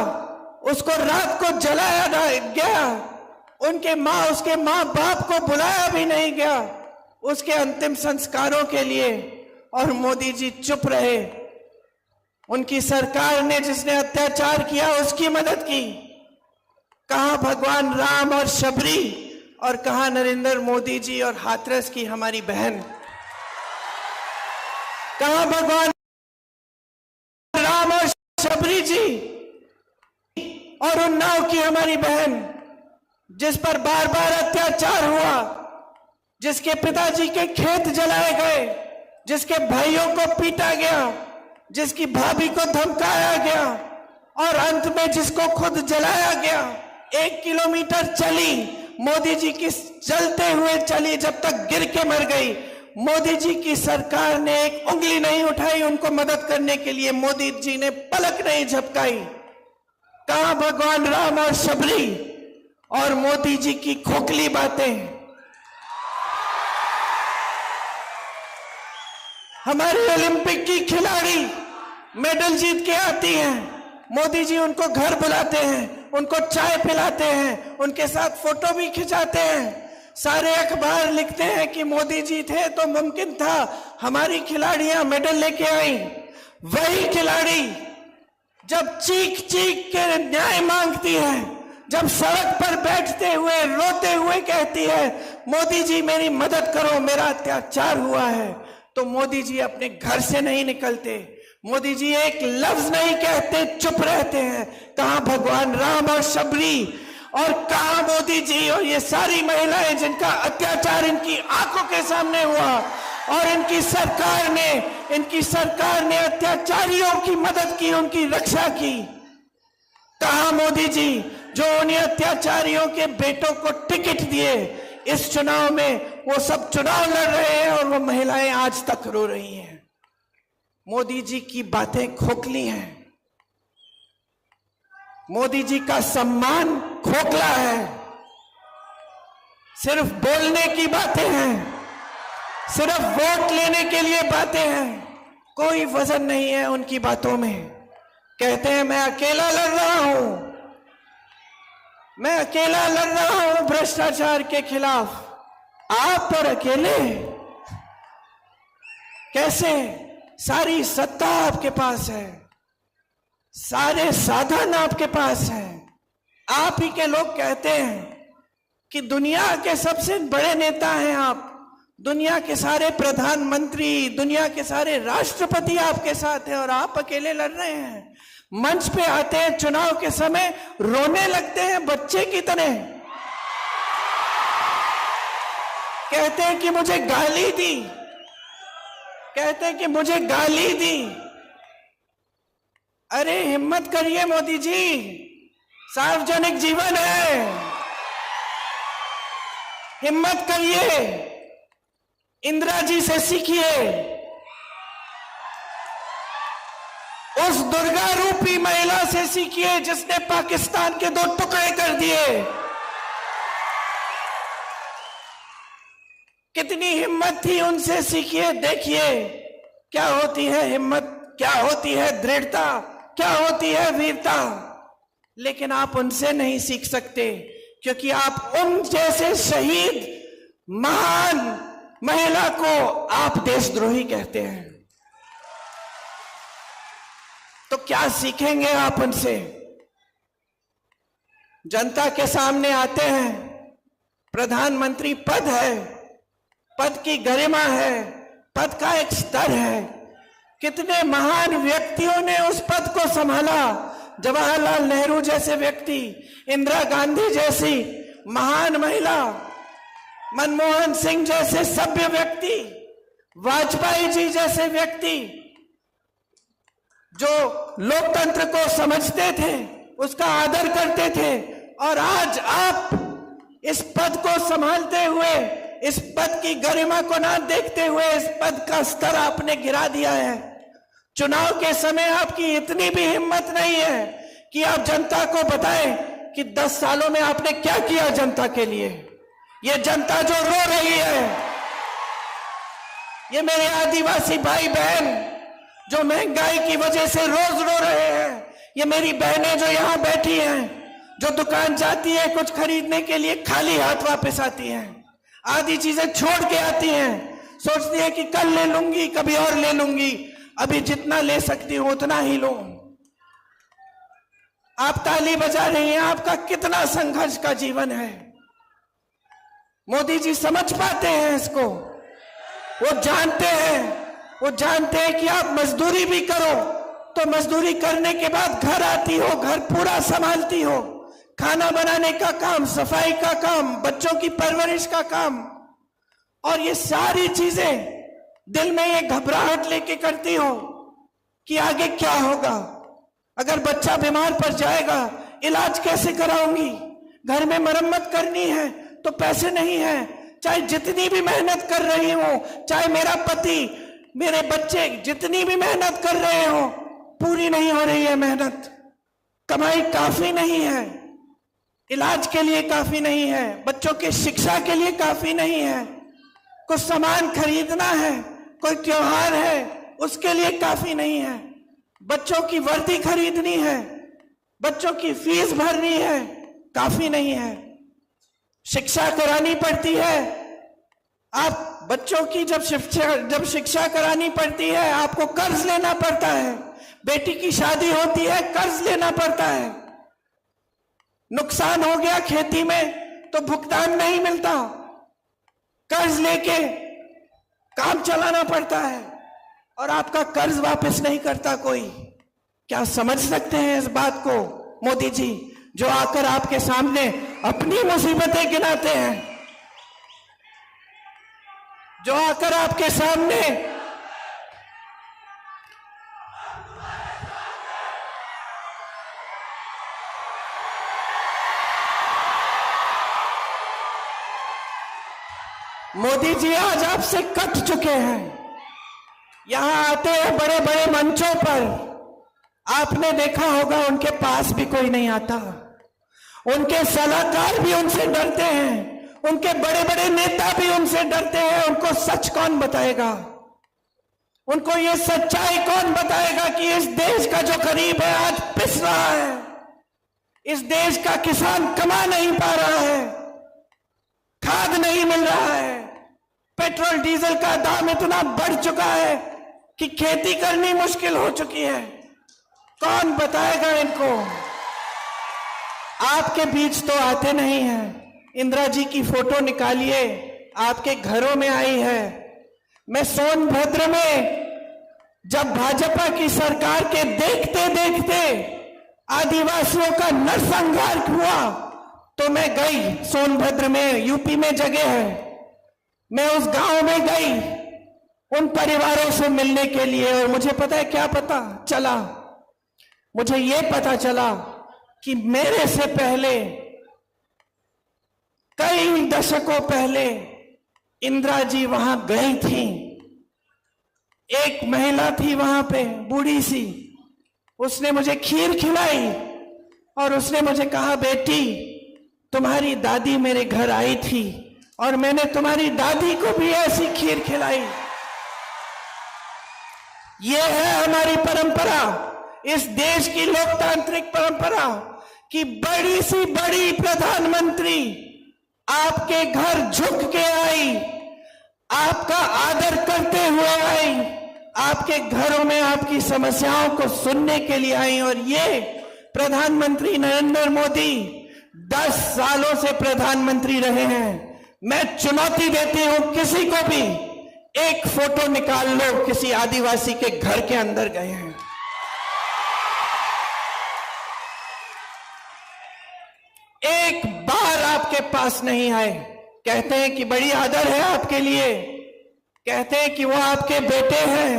उसको रात को जलाया गया, उसके माँ बाप को बुलाया भी नहीं गया उसके अंतिम संस्कारों के लिए, और मोदी जी चुप रहे। उनकी सरकार ने जिसने अत्याचार किया उसकी मदद की। कहा भगवान राम और शबरी, और कहा नरेंद्र मोदी जी और हाथरस की हमारी बहन। कहा भगवान राम और शबरी जी और उन्नाव की हमारी बहन, जिस पर बार बार अत्याचार हुआ, जिसके पिताजी के खेत जलाए गए, जिसके भाइयों को पीटा गया, जिसकी भाभी को धमकाया गया और अंत में जिसको खुद जलाया गया। 1 किलोमीटर चली, मोदी जी की चलते हुए चली, जब तक गिर के मर गई। मोदी जी की सरकार ने एक उंगली नहीं उठाई उनको मदद करने के लिए, मोदी जी ने पलक नहीं झपकाई। कहा भगवान राम और शबरी और मोदी जी की खोखली बातें। हमारे ओलंपिक की खिलाड़ी मेडल जीत के आती हैं, मोदी जी उनको घर बुलाते हैं, उनको चाय पिलाते हैं, उनके साथ फोटो भी खिंचाते हैं। सारे अखबार लिखते हैं कि मोदी जी थे तो मुमकिन था हमारी खिलाड़ियां मेडल लेके आई। वही खिलाड़ी जब चीख चीख के न्याय मांगती है, जब सड़क पर बैठते हुए रोते हुए कहती है मोदी जी मेरी मदद करो, मेरा अत्याचार हुआ है, तो मोदी जी अपने घर से नहीं निकलते, मोदी जी एक लफ्ज नहीं कहते, चुप रहते हैं। कहां भगवान राम और शबरी, और कहां मोदी जी और ये सारी महिलाएं जिनका अत्याचार इनकी आंखों के सामने हुआ, और इनकी सरकार ने अत्याचारियों की मदद की, उनकी रक्षा की। कहां मोदी जी जो उन्हें अत्याचारियों के बेटों को टिकट दिए इस चुनाव में, वो सब चुनाव लड़ रहे हैं और वो महिलाएं आज तक रो रही हैं। मोदी जी की बातें खोखली हैं, मोदी जी का सम्मान खोखला है, सिर्फ बोलने की बातें हैं, सिर्फ वोट लेने के लिए बातें हैं, कोई वजन नहीं है उनकी बातों में। कहते हैं मैं अकेला लड़ रहा हूं, मैं अकेला लड़ रहा हूं भ्रष्टाचार के खिलाफ। आप पर अकेले कैसे? सारी सत्ता आपके पास है, सारे साधन आपके पास हैं। आप ही के लोग कहते हैं कि दुनिया के सबसे बड़े नेता हैं आप, दुनिया के सारे प्रधानमंत्री, दुनिया के सारे राष्ट्रपति आपके साथ हैं और आप अकेले लड़ रहे हैं। मंच पे आते हैं चुनाव के समय, रोने लगते हैं बच्चे की तरह, कहते हैं कि मुझे गाली दी, कहते हैं कि मुझे गाली दी। अरे हिम्मत करिए मोदी जी, सार्वजनिक जीवन है, हिम्मत करिए, इंदिरा जी से सीखिए, उस दुर्गा रूपी महिला से सीखिए जिसने पाकिस्तान के 2 टुकड़े कर दिए। कितनी हिम्मत थी, उनसे सीखिए, देखिए क्या होती है हिम्मत, क्या होती है दृढ़ता, क्या होती है वीरता। लेकिन आप उनसे नहीं सीख सकते क्योंकि आप उन जैसे शहीद महान महिला को आप देशद्रोही कहते हैं। तो क्या सीखेंगे आप उनसे? जनता के सामने आते हैं, प्रधानमंत्री पद है, पद की गरिमा है, पद का एक स्तर है। कितने महान व्यक्तियों ने उस पद को संभाला, जवाहरलाल नेहरू जैसे व्यक्ति, इंदिरा गांधी जैसी महान महिला, मनमोहन सिंह जैसे सभ्य व्यक्ति, वाजपेयी जी जैसे व्यक्ति जो लोकतंत्र को समझते थे, उसका आदर करते थे। और आज आप इस पद को संभालते हुए, इस पद की गरिमा को ना देखते हुए इस पद का स्तर आपने गिरा दिया है। चुनाव के समय आपकी इतनी भी हिम्मत नहीं है कि आप जनता को बताएं कि 10 सालों में आपने क्या किया जनता के लिए। ये जनता जो रो रही है, ये मेरे आदिवासी भाई बहन जो महंगाई की वजह से रोज रो रहे हैं, ये मेरी बहनें जो यहां बैठी हैं, जो दुकान जाती है कुछ खरीदने के लिए खाली हाथ वापस आती हैं, आधी चीजें छोड़ के आती हैं, सोचती है कि कल ले लूंगी, कभी और ले लूंगी, अभी जितना ले सकती हूं उतना ही लूं। आप ताली बजा रही हैं, आपका कितना संघर्ष का जीवन है। मोदी जी समझ पाते हैं इसको, वो जानते हैं कि आप मजदूरी भी करो तो मजदूरी करने के बाद घर आती हो, घर पूरा संभालती हो, खाना बनाने का काम, सफाई का काम, बच्चों की परवरिश का काम, और ये सारी चीजें दिल में ये घबराहट लेके करती हो कि आगे क्या होगा, अगर बच्चा बीमार पड़ जाएगा इलाज कैसे कराऊंगी, घर में मरम्मत करनी है तो पैसे नहीं है, चाहे जितनी भी मेहनत कर रही हूं, चाहे मेरा पति, मेरे बच्चे जितनी भी मेहनत कर रहे हो, पूरी नहीं हो रही है मेहनत, कमाई काफी नहीं है, इलाज के लिए काफी नहीं है, बच्चों की शिक्षा के लिए काफी नहीं है, कुछ सामान खरीदना है, कोई त्योहार है उसके लिए काफी नहीं है, बच्चों की वर्दी खरीदनी है, बच्चों की फीस भरनी है, काफी नहीं है, शिक्षा करानी पड़ती है। आप बच्चों की जब शिक्षा करानी पड़ती है आपको कर्ज लेना पड़ता है, बेटी की शादी होती है कर्ज लेना पड़ता है, नुकसान हो गया खेती में तो भुगतान नहीं मिलता, कर्ज लेके काम चलाना पड़ता है और आपका कर्ज वापस नहीं करता कोई। क्या समझ सकते हैं इस बात को मोदी जी, जो आकर आपके सामने अपनी मुसीबतें गिनाते हैं, जो आकर आपके सामने मोदी जी आज आपसे कट चुके हैं। यहां आते हैं बड़े बड़े मंचों पर, आपने देखा होगा उनके पास भी कोई नहीं आता, उनके सलाहकार भी उनसे डरते हैं, उनके बड़े बड़े नेता भी उनसे डरते हैं। उनको सच कौन बताएगा? उनको ये सच्चाई कौन बताएगा कि इस देश का जो गरीब है आज पिस रहा है, इस देश का किसान कमा नहीं पा रहा है, खाद नहीं मिल रहा है, पेट्रोल डीजल का दाम इतना बढ़ चुका है कि खेती करनी मुश्किल हो चुकी है। कौन बताएगा इनको? आपके बीच तो आते नहीं हैं। इंदिरा जी की फोटो निकालिए, आपके घरों में आई है। मैं सोनभद्र में जब भाजपा की सरकार के देखते देखते आदिवासियों का नरसंहार हुआ तो मैं गई, सोनभद्र में यूपी में जगह है, मैं उस गांव में गई उन परिवारों से मिलने के लिए। और मुझे पता है क्या पता चला? मुझे ये पता चला कि मेरे से पहले, कई दशकों पहले इंदिरा जी वहां गई थी। एक महिला थी वहां पे, बूढ़ी सी, उसने मुझे खीर खिलाई और उसने मुझे कहा, बेटी तुम्हारी दादी मेरे घर आई थी और मैंने तुम्हारी दादी को भी ऐसी खीर खिलाई। यह है हमारी परंपरा, इस देश की लोकतांत्रिक परंपरा कि बड़ी सी बड़ी प्रधानमंत्री आपके घर झुक के आई, आपका आदर करते हुए आई, आपके घरों में आपकी समस्याओं को सुनने के लिए आई। और ये प्रधानमंत्री नरेंद्र मोदी 10 सालों से प्रधानमंत्री रहे हैं। मैं चुनौती देती हूं किसी को भी, एक फोटो निकाल लो किसी आदिवासी के घर के अंदर गए हैं। एक बार आपके पास नहीं आए। कहते हैं कि बड़ी आदर है आपके लिए, कहते हैं कि वो आपके बेटे हैं,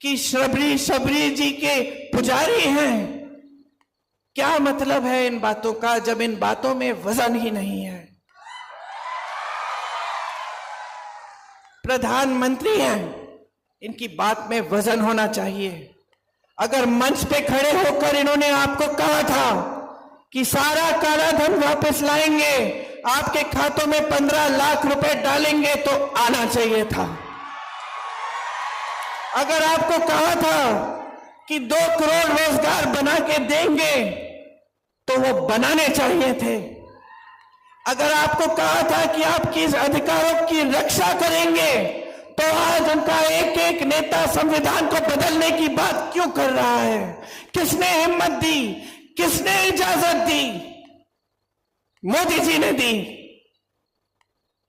कि शबरी जी के पुजारी हैं। क्या मतलब है इन बातों का जब इन बातों में वजन ही नहीं है? प्रधानमंत्री हैं, इनकी बात में वजन होना चाहिए। अगर मंच पे खड़े होकर इन्होंने आपको कहा था कि सारा काला धन वापस लाएंगे, आपके खातों में 15 लाख रुपए डालेंगे, तो आना चाहिए था। अगर आपको कहा था कि 2 करोड़ रोजगार बना के देंगे, तो वो बनाने चाहिए थे। अगर आपको कहा था कि आपकी अधिकारों की रक्षा करेंगे, तो आज उनका एक एक नेता संविधान को बदलने की बात क्यों कर रहा है? किसने हिम्मत दी? किसने इजाजत दी? मोदी जी ने दी।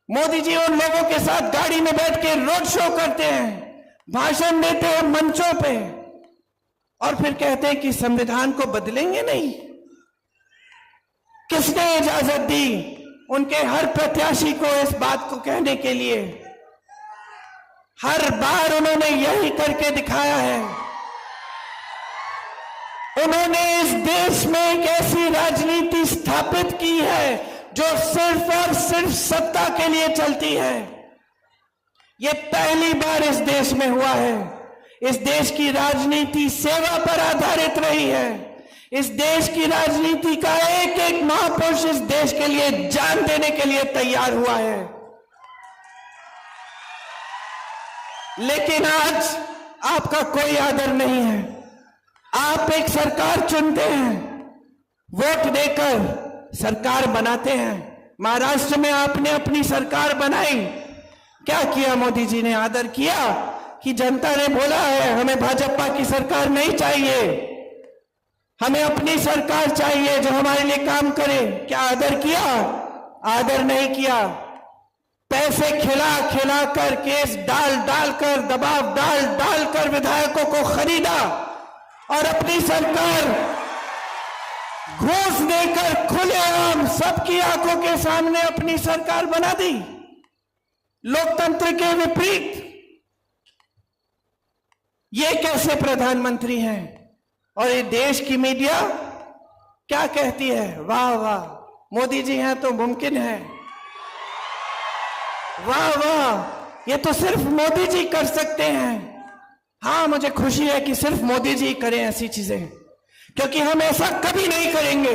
मोदी जी उन लोगों के साथ गाड़ी में बैठ के रोड शो करते हैं, भाषण देते हैं मंचों पे, और फिर कहते हैं कि संविधान को बदलेंगे नहीं। किसने इजाजत दी उनके हर प्रत्याशी को इस बात को कहने के लिए? हर बार उन्होंने यही करके दिखाया है। उन्होंने इस देश में एक ऐसी राजनीति स्थापित की है जो सिर्फ और सिर्फ सत्ता के लिए चलती है। यह पहली बार इस देश में हुआ है। इस देश की राजनीति सेवा पर आधारित रही है। इस देश की राजनीति का एक एक महापुरुष इस देश के लिए जान देने के लिए तैयार हुआ है। लेकिन आज आपका कोई आदर नहीं है। आप एक सरकार चुनते हैं, वोट देकर सरकार बनाते हैं। महाराष्ट्र में आपने अपनी सरकार बनाई, क्या किया मोदी जी ने? आदर किया कि जनता ने बोला है हमें भाजपा की सरकार नहीं चाहिए। हमें अपनी सरकार चाहिए जो हमारे लिए काम करे। क्या आदर किया? आदर नहीं किया। पैसे खिला खिला कर, केस डाल डाल कर, दबाव डाल डाल कर विधायकों को खरीदा और अपनी सरकार घूस देकर खुलेआम सबकी आंखों के सामने अपनी सरकार बना दी, लोकतंत्र के विपरीत। ये कैसे प्रधानमंत्री हैं? और ये देश की मीडिया क्या कहती है? वाह वाह, मोदी जी हैं तो मुमकिन है। वाह वाह, ये तो सिर्फ मोदी जी कर सकते हैं। हाँ, मुझे खुशी है कि सिर्फ मोदी जी करें ऐसी चीजें, क्योंकि हम ऐसा कभी नहीं करेंगे।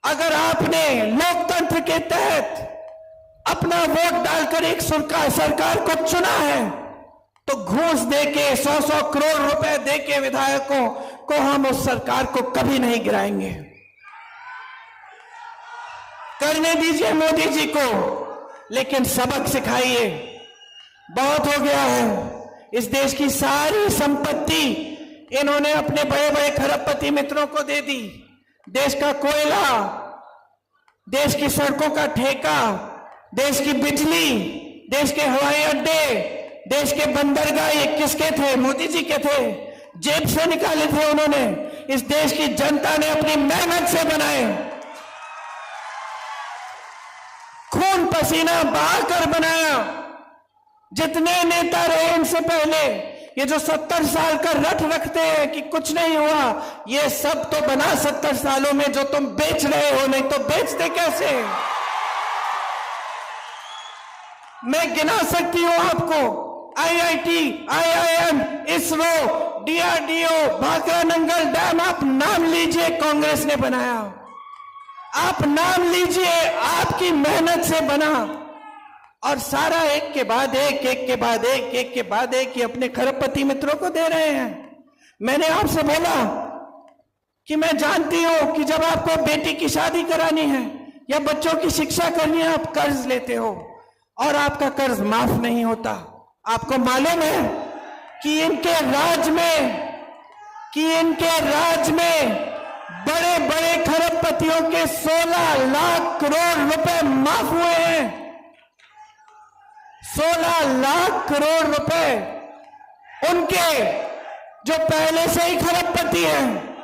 अगर आपने लोकतंत्र के तहत अपना वोट डालकर एक सरकार को चुना है तो घूस देके 100-100 करोड़ रुपए देके विधायकों को हम उस सरकार को कभी नहीं गिराएंगे। करने दीजिए मोदी जी को, लेकिन सबक सिखाइए। बहुत हो गया है। इस देश की सारी संपत्ति इन्होंने अपने बड़े बड़े खरबपति मित्रों को दे दी। देश का कोयला, देश की सड़कों का ठेका, देश की बिजली, देश के हवाई अड्डे, देश के बंदरगाह, ये किसके थे? मोदी जी के थे। जेब से निकाले थे उन्होंने। इस देश की जनता ने अपनी मेहनत से बनाए, खून पसीना बहाकर बनाया। जितने नेता रहे इनसे पहले, ये जो 70 साल का रट रखते हैं कि कुछ नहीं हुआ, ये सब तो बना 70 सालों में जो तुम बेच रहे हो, नहीं तो बेचते कैसे? मैं गिना सकती हूं आपको। IIT, IIM, ISRO, DRDO, Bhakra Nangal dam, आप नाम लीजिए, कांग्रेस ने बनाया। आप नाम लीजिए, आपकी मेहनत से बना। और सारा एक के बाद एक, एक के बाद एक, एक के बाद एक, ये अपने खरबपति मित्रों को दे रहे हैं। मैंने आपसे बोला कि मैं जानती हूं कि जब आपको बेटी की शादी करानी है या बच्चों की शिक्षा करनी है, आप कर्ज लेते हो और आपका कर्ज माफ नहीं होता। आपको मालूम है कि इनके राज में बड़े बड़े खरबपतियों के 16 लाख करोड़ रुपए माफ हुए हैं। 16 लाख करोड़ रुपए उनके जो पहले से ही खरबपति हैं।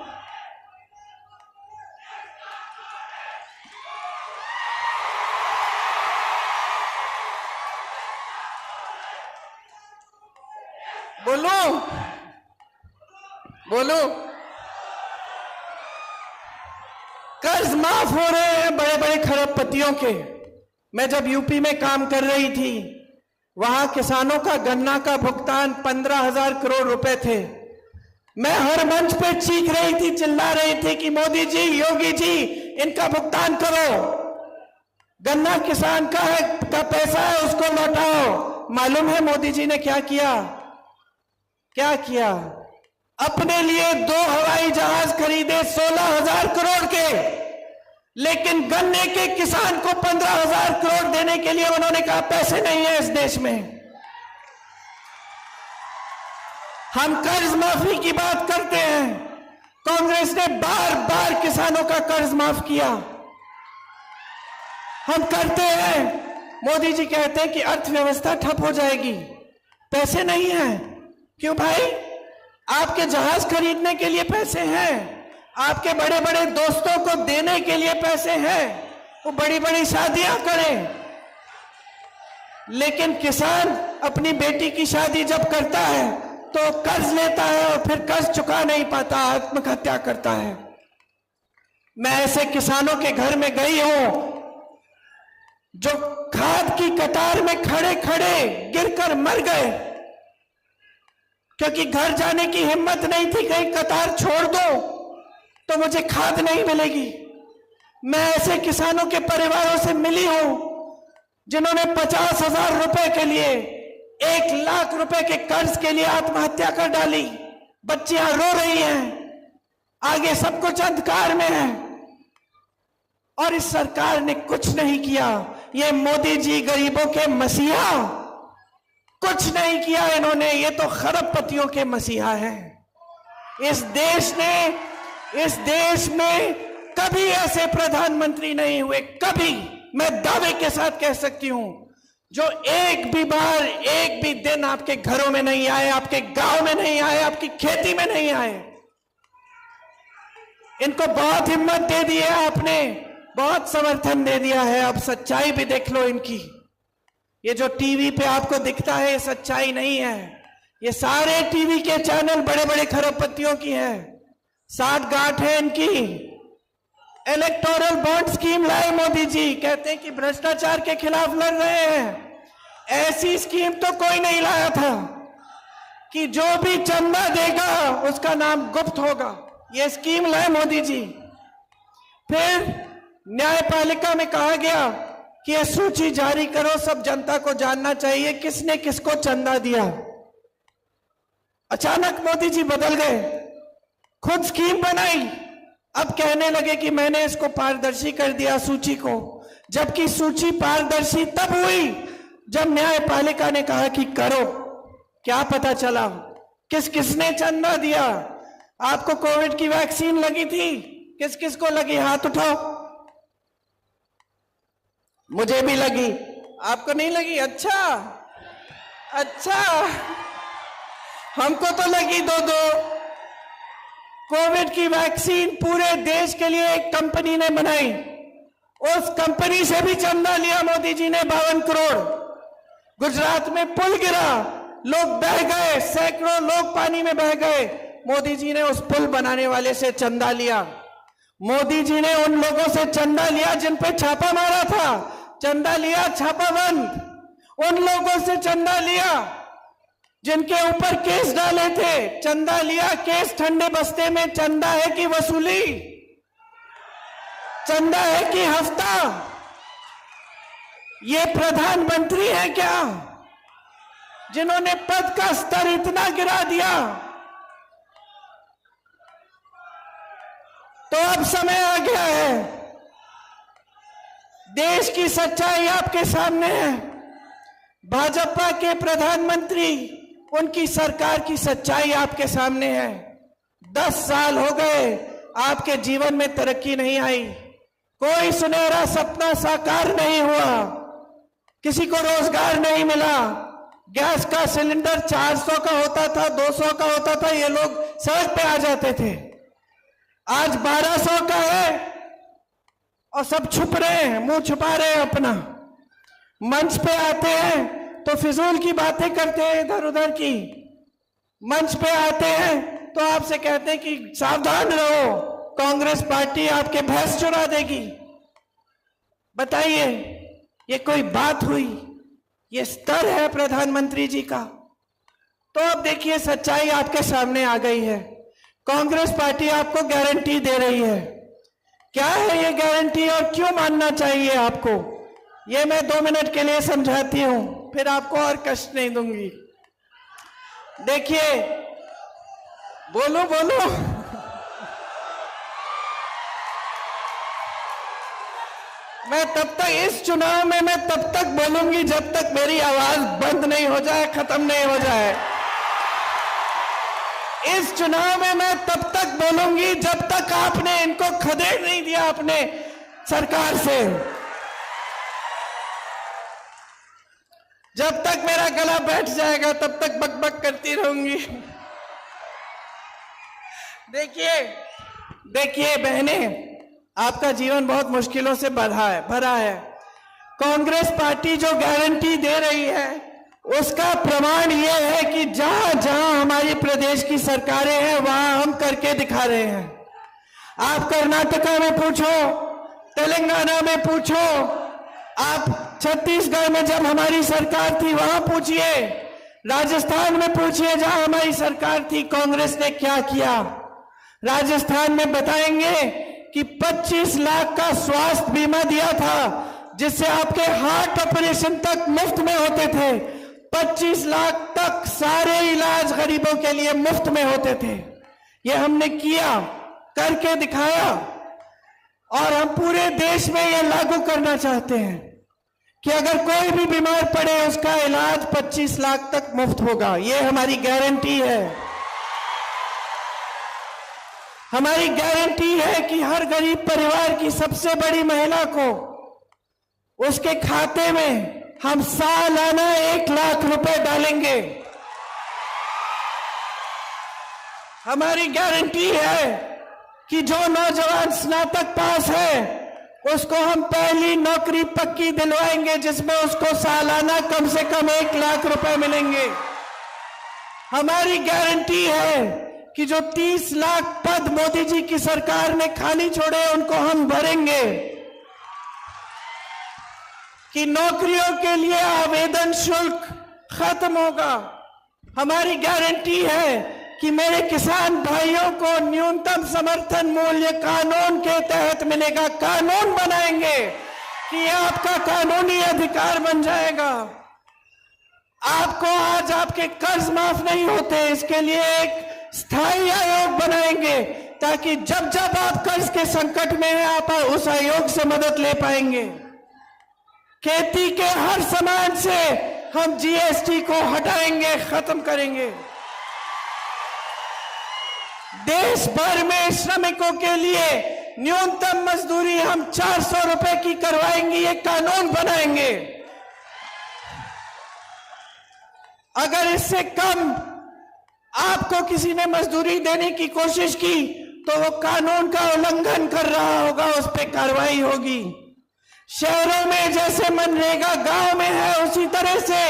बोलो, कर्ज माफ हो रहे हैं बड़े बड़े खरबपतियों के। मैं जब यूपी में काम कर रही थी, वहां किसानों का गन्ना का भुगतान 15,000 करोड़ रुपए थे। मैं हर मंच पे चीख रही थी, चिल्ला रही थी कि मोदी जी, योगी जी, इनका भुगतान करो। गन्ना किसान का पैसा है, उसको लौटाओ। मालूम है मोदी जी ने क्या किया? अपने लिए 2 हवाई जहाज खरीदे 16,000 करोड़ के, लेकिन गन्ने के किसान को 15,000 करोड़ देने के लिए उन्होंने कहा पैसे नहीं है इस देश में। हम कर्ज माफी की बात करते हैं, कांग्रेस ने बार बार किसानों का कर्ज माफ किया। हम करते हैं, मोदी जी कहते हैं कि अर्थव्यवस्था ठप हो जाएगी, पैसे नहीं है। क्यों भाई? आपके जहाज खरीदने के लिए पैसे हैं, आपके बड़े बड़े दोस्तों को देने के लिए पैसे हैं, वो बड़ी बड़ी शादियां करें। लेकिन किसान अपनी बेटी की शादी जब करता है तो कर्ज लेता है और फिर कर्ज चुका नहीं पाता, आत्महत्या करता है। मैं ऐसे किसानों के घर में गई हूं जो खाद की कतार में खड़े खड़े गिरकर मर गए, क्योंकि घर जाने की हिम्मत नहीं थी, कहीं कतार छोड़ दो तो मुझे खाद नहीं मिलेगी। मैं ऐसे किसानों के परिवारों से मिली हूं जिन्होंने 50,000 रुपए के लिए, 1 लाख रुपए के कर्ज के लिए आत्महत्या कर डाली। बच्चियां रो रही हैं, आगे सब कुछ अंधकार में है और इस सरकार ने कुछ नहीं किया। ये मोदी जी गरीबों के मसीहा, कुछ नहीं किया इन्होंने। ये तो खरबपतियों के मसीहा हैं। इस देश ने इस देश में कभी ऐसे प्रधानमंत्री नहीं हुए, कभी, मैं दावे के साथ कह सकती हूं, जो एक भी बार, एक भी दिन आपके घरों में नहीं आए, आपके गांव में नहीं आए, आपकी खेती में नहीं आए। इनको बहुत हिम्मत दे दी है आपने, बहुत समर्थन दे दिया है। अब सच्चाई भी देख लो इनकी। ये जो टीवी पे आपको दिखता है ये सच्चाई नहीं है। ये सारे टीवी के चैनल बड़े बड़े खरबपतियों की हैं, साठ गांठ है इनकी। इलेक्टोरल बॉन्ड स्कीम लाए मोदी जी, कहते हैं कि भ्रष्टाचार के खिलाफ लड़ रहे हैं। ऐसी स्कीम तो कोई नहीं लाया था कि जो भी चंदा देगा उसका नाम गुप्त होगा। ये स्कीम लाए मोदी जी। फिर न्यायपालिका में कहा गया कि ये सूची जारी करो, सब जनता को जानना चाहिए किसने किसको चंदा दिया। अचानक मोदी जी बदल गए, खुद स्कीम बनाई, अब कहने लगे कि मैंने इसको पारदर्शी कर दिया सूची को। जबकि सूची पारदर्शी तब हुई जब न्यायपालिका ने कहा कि करो। क्या पता चला किस किसने चंदा दिया? आपको कोविड की वैक्सीन लगी थी, किस किस को लगी? हाथ उठाओ। मुझे भी लगी, आपको नहीं लगी? अच्छा अच्छा, हमको तो लगी दो। कोविड की वैक्सीन पूरे देश के लिए एक कंपनी ने बनाई, उस कंपनी से भी चंदा लिया मोदी जी ने 52 करोड़। गुजरात में पुल गिरा, लोग बह गए, सैकड़ों लोग पानी में बह गए, मोदी जी ने उस पुल बनाने वाले से चंदा लिया। मोदी जी ने उन लोगों से चंदा लिया जिन पे छापा मारा था, चंदा लिया छापा बंद। उन लोगों से चंदा लिया जिनके ऊपर केस डाले थे, चंदा लिया केस ठंडे बस्ते में। चंदा है कि वसूली? चंदा है कि हफ्ता? ये प्रधानमंत्री है क्या जिन्होंने पद का स्तर इतना गिरा दिया? तो अब समय आ गया है, देश की सच्चाई आपके सामने है। भाजपा के प्रधानमंत्री, उनकी सरकार की सच्चाई आपके सामने है। 10 साल हो गए, आपके जीवन में तरक्की नहीं आई, कोई सुनहरा सपना साकार नहीं हुआ, किसी को रोजगार नहीं मिला। गैस का सिलेंडर 400 का होता था, 200 का होता था, ये लोग सड़क पे आ जाते थे। आज 1200 का है और सब छुप रहे हैं, मुंह छुपा रहे हैं अपना। मंच पे आते हैं तो फिजूल की बातें करते हैं, इधर उधर की। मंच पे आते हैं तो आपसे कहते हैं कि सावधान रहो, कांग्रेस पार्टी आपके भैंस चुरा देगी। बताइए, ये कोई बात हुई? ये स्तर है प्रधानमंत्री जी का? तो अब देखिए, सच्चाई आपके सामने आ गई है। कांग्रेस पार्टी आपको गारंटी दे रही है। क्या है ये गारंटी और क्यों मानना चाहिए आपको, ये मैं 2 मिनट के लिए समझाती हूं, फिर आपको और कष्ट नहीं दूंगी। देखिए, बोलो बोलो। मैं तब तक इस चुनाव में मैं तब तक बोलूंगी जब तक मेरी आवाज बंद नहीं हो जाए, खत्म नहीं हो जाए। इस चुनाव में मैं तब तक बोलूंगी जब तक आपने इनको खदेड़ नहीं दिया अपने सरकार से। जब तक मेरा गला बैठ जाएगा तब तक बकबक करती रहूंगी। देखिए बहने, आपका जीवन बहुत मुश्किलों से भरा है। कांग्रेस पार्टी जो गारंटी दे रही है उसका प्रमाण यह है कि जहां जहां हमारी प्रदेश की सरकारें हैं वहां हम करके दिखा रहे हैं। आप कर्नाटका में पूछो, तेलंगाना में पूछो, आप छत्तीसगढ़ में जब हमारी सरकार थी वहां पूछिए, राजस्थान में पूछिए जहां हमारी सरकार थी कांग्रेस ने क्या किया। राजस्थान में बताएंगे कि 25 लाख का स्वास्थ्य बीमा दिया था जिससे आपके हार्ट ऑपरेशन तक मुफ्त में होते थे। 25 लाख तक सारे इलाज गरीबों के लिए मुफ्त में होते थे। ये हमने किया, करके दिखाया, और हम पूरे देश में ये लागू करना चाहते हैं कि अगर कोई भी बीमार पड़े उसका इलाज 25 लाख तक मुफ्त होगा। ये हमारी गारंटी है। हमारी गारंटी है कि हर गरीब परिवार की सबसे बड़ी महिला को उसके खाते में हम सालाना 1 लाख रुपए डालेंगे। हमारी गारंटी है कि जो नौजवान स्नातक पास है उसको हम पहली नौकरी पक्की दिलवाएंगे, जिसमें उसको सालाना कम से कम 1 लाख रुपए मिलेंगे। हमारी गारंटी है कि जो 30 लाख पद मोदी जी की सरकार ने खाली छोड़े उनको हम भरेंगे, कि नौकरियों के लिए आवेदन शुल्क खत्म होगा। हमारी गारंटी है कि मेरे किसान भाइयों को न्यूनतम समर्थन मूल्य कानून के तहत मिलेगा। कानून बनाएंगे कि ये आपका कानूनी अधिकार बन जाएगा। आपको आज आपके कर्ज माफ नहीं होते, इसके लिए एक स्थायी आयोग बनाएंगे ताकि जब जब आप कर्ज के संकट में हैं आप उस आयोग से मदद ले पाएंगे। खेती के हर सामान से हम जीएसटी को हटाएंगे, खत्म करेंगे। देश भर में श्रमिकों के लिए न्यूनतम मजदूरी हम 400 रुपए की करवाएंगे, ये कानून बनाएंगे। अगर इससे कम आपको किसी ने मजदूरी देने की कोशिश की तो वो कानून का उल्लंघन कर रहा होगा, उस पर कार्रवाई होगी। शहरों में जैसे मनरेगा गांव में है, उसी तरह से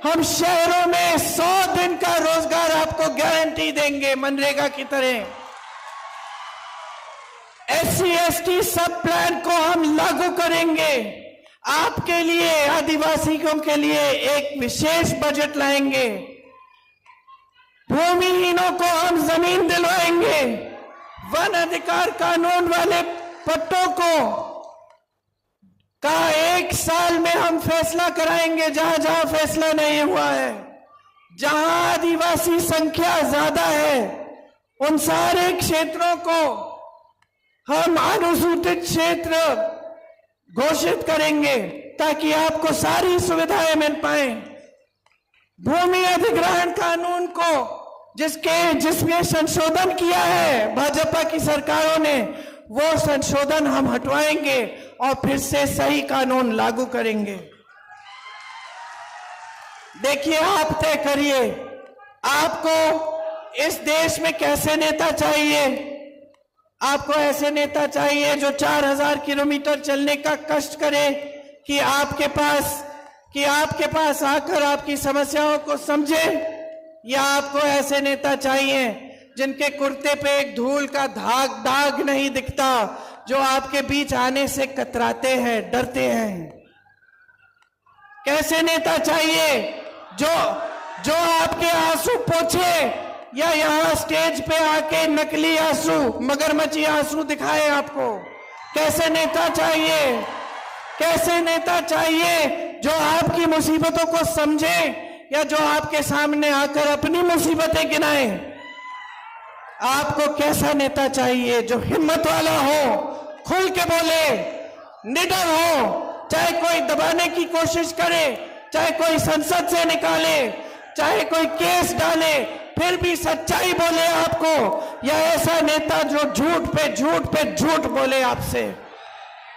हम शहरों में 100 दिन का रोजगार आपको गारंटी देंगे मनरेगा की तरह। SC ST सब प्लान को हम लागू करेंगे। आपके लिए, आदिवासियों के लिए एक विशेष बजट लाएंगे। भूमिहीनों को हम जमीन दिलवाएंगे। वन अधिकार कानून वाले पट्टों को का 1 साल में हम फैसला कराएंगे, जहां जहां फैसला नहीं हुआ है। जहां आदिवासी संख्या ज्यादा है उन सारे क्षेत्रों को हम अनुसूचित क्षेत्र घोषित करेंगे ताकि आपको सारी सुविधाएं मिल पाए। भूमि अधिग्रहण कानून को जिसमें संशोधन किया है भाजपा की सरकारों ने, वो संशोधन हम हटवाएंगे और फिर से सही कानून लागू करेंगे। देखिए, आप तय करिए आपको इस देश में कैसे नेता चाहिए। आपको ऐसे नेता चाहिए जो 4000 किलोमीटर चलने का कष्ट करे कि आपके पास आकर आपकी समस्याओं को समझे, या आपको ऐसे नेता चाहिए जिनके कुर्ते पे एक धूल का दाग नहीं दिखता, जो आपके बीच आने से कतराते हैं, डरते हैं। कैसे नेता चाहिए जो आपके आंसू पोंछे या यहाँ स्टेज पे आके नकली आंसू, मगरमच्छी आंसू दिखाए आपको। कैसे नेता चाहिए जो आपकी मुसीबतों को समझे, या जो आपके सामने आकर अपनी मुसीबतें गिनाए। आपको कैसा नेता चाहिए जो हिम्मत वाला हो, खुल के बोले, निडर हो, चाहे कोई दबाने की कोशिश करे, चाहे कोई संसद से निकाले, चाहे कोई केस डाले, फिर भी सच्चाई बोले आपको, या ऐसा नेता जो झूठ पे झूठ बोले आपसे।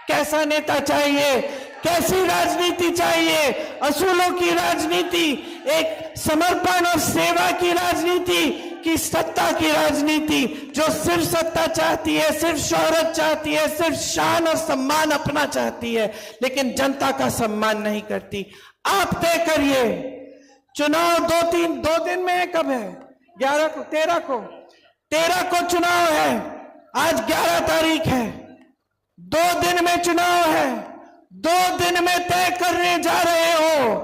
कैसा नेता चाहिए, कैसी राजनीति चाहिए? असूलों की राजनीति, एक समर्पण और सेवा की राजनीति की सत्ता की राजनीति, जो सिर्फ सत्ता चाहती है, सिर्फ शोहरत चाहती है, सिर्फ शान और सम्मान अपना चाहती है, लेकिन जनता का सम्मान नहीं करती। आप तय करिए। चुनाव 2 दिन में है, कब है? 11 को, 13 को चुनाव है। आज 11 तारीख है। 2 दिन में चुनाव है। 2 दिन में तय करने जा रहे हो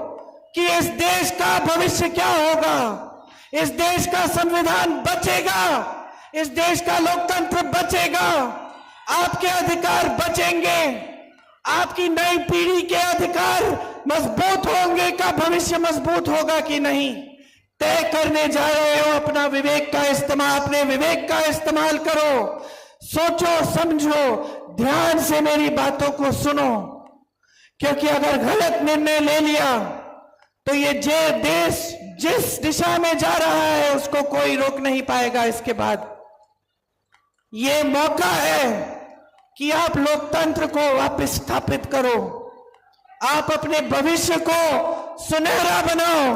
कि इस देश का भविष्य क्या होगा। इस देश का संविधान बचेगा, इस देश का लोकतंत्र बचेगा, आपके अधिकार बचेंगे, आपकी नई पीढ़ी के अधिकार मजबूत होंगे का भविष्य मजबूत होगा कि नहीं, तय करने जा रहे हो। अपने विवेक का इस्तेमाल करो। सोचो, समझो, ध्यान से मेरी बातों को सुनो, क्योंकि अगर गलत निर्णय ले लिया तो ये देश जिस दिशा में जा रहा है उसको कोई रोक नहीं पाएगा इसके बाद। ये मौका है कि आप लोकतंत्र को वापस स्थापित करो, आप अपने भविष्य को सुनहरा बनाओ,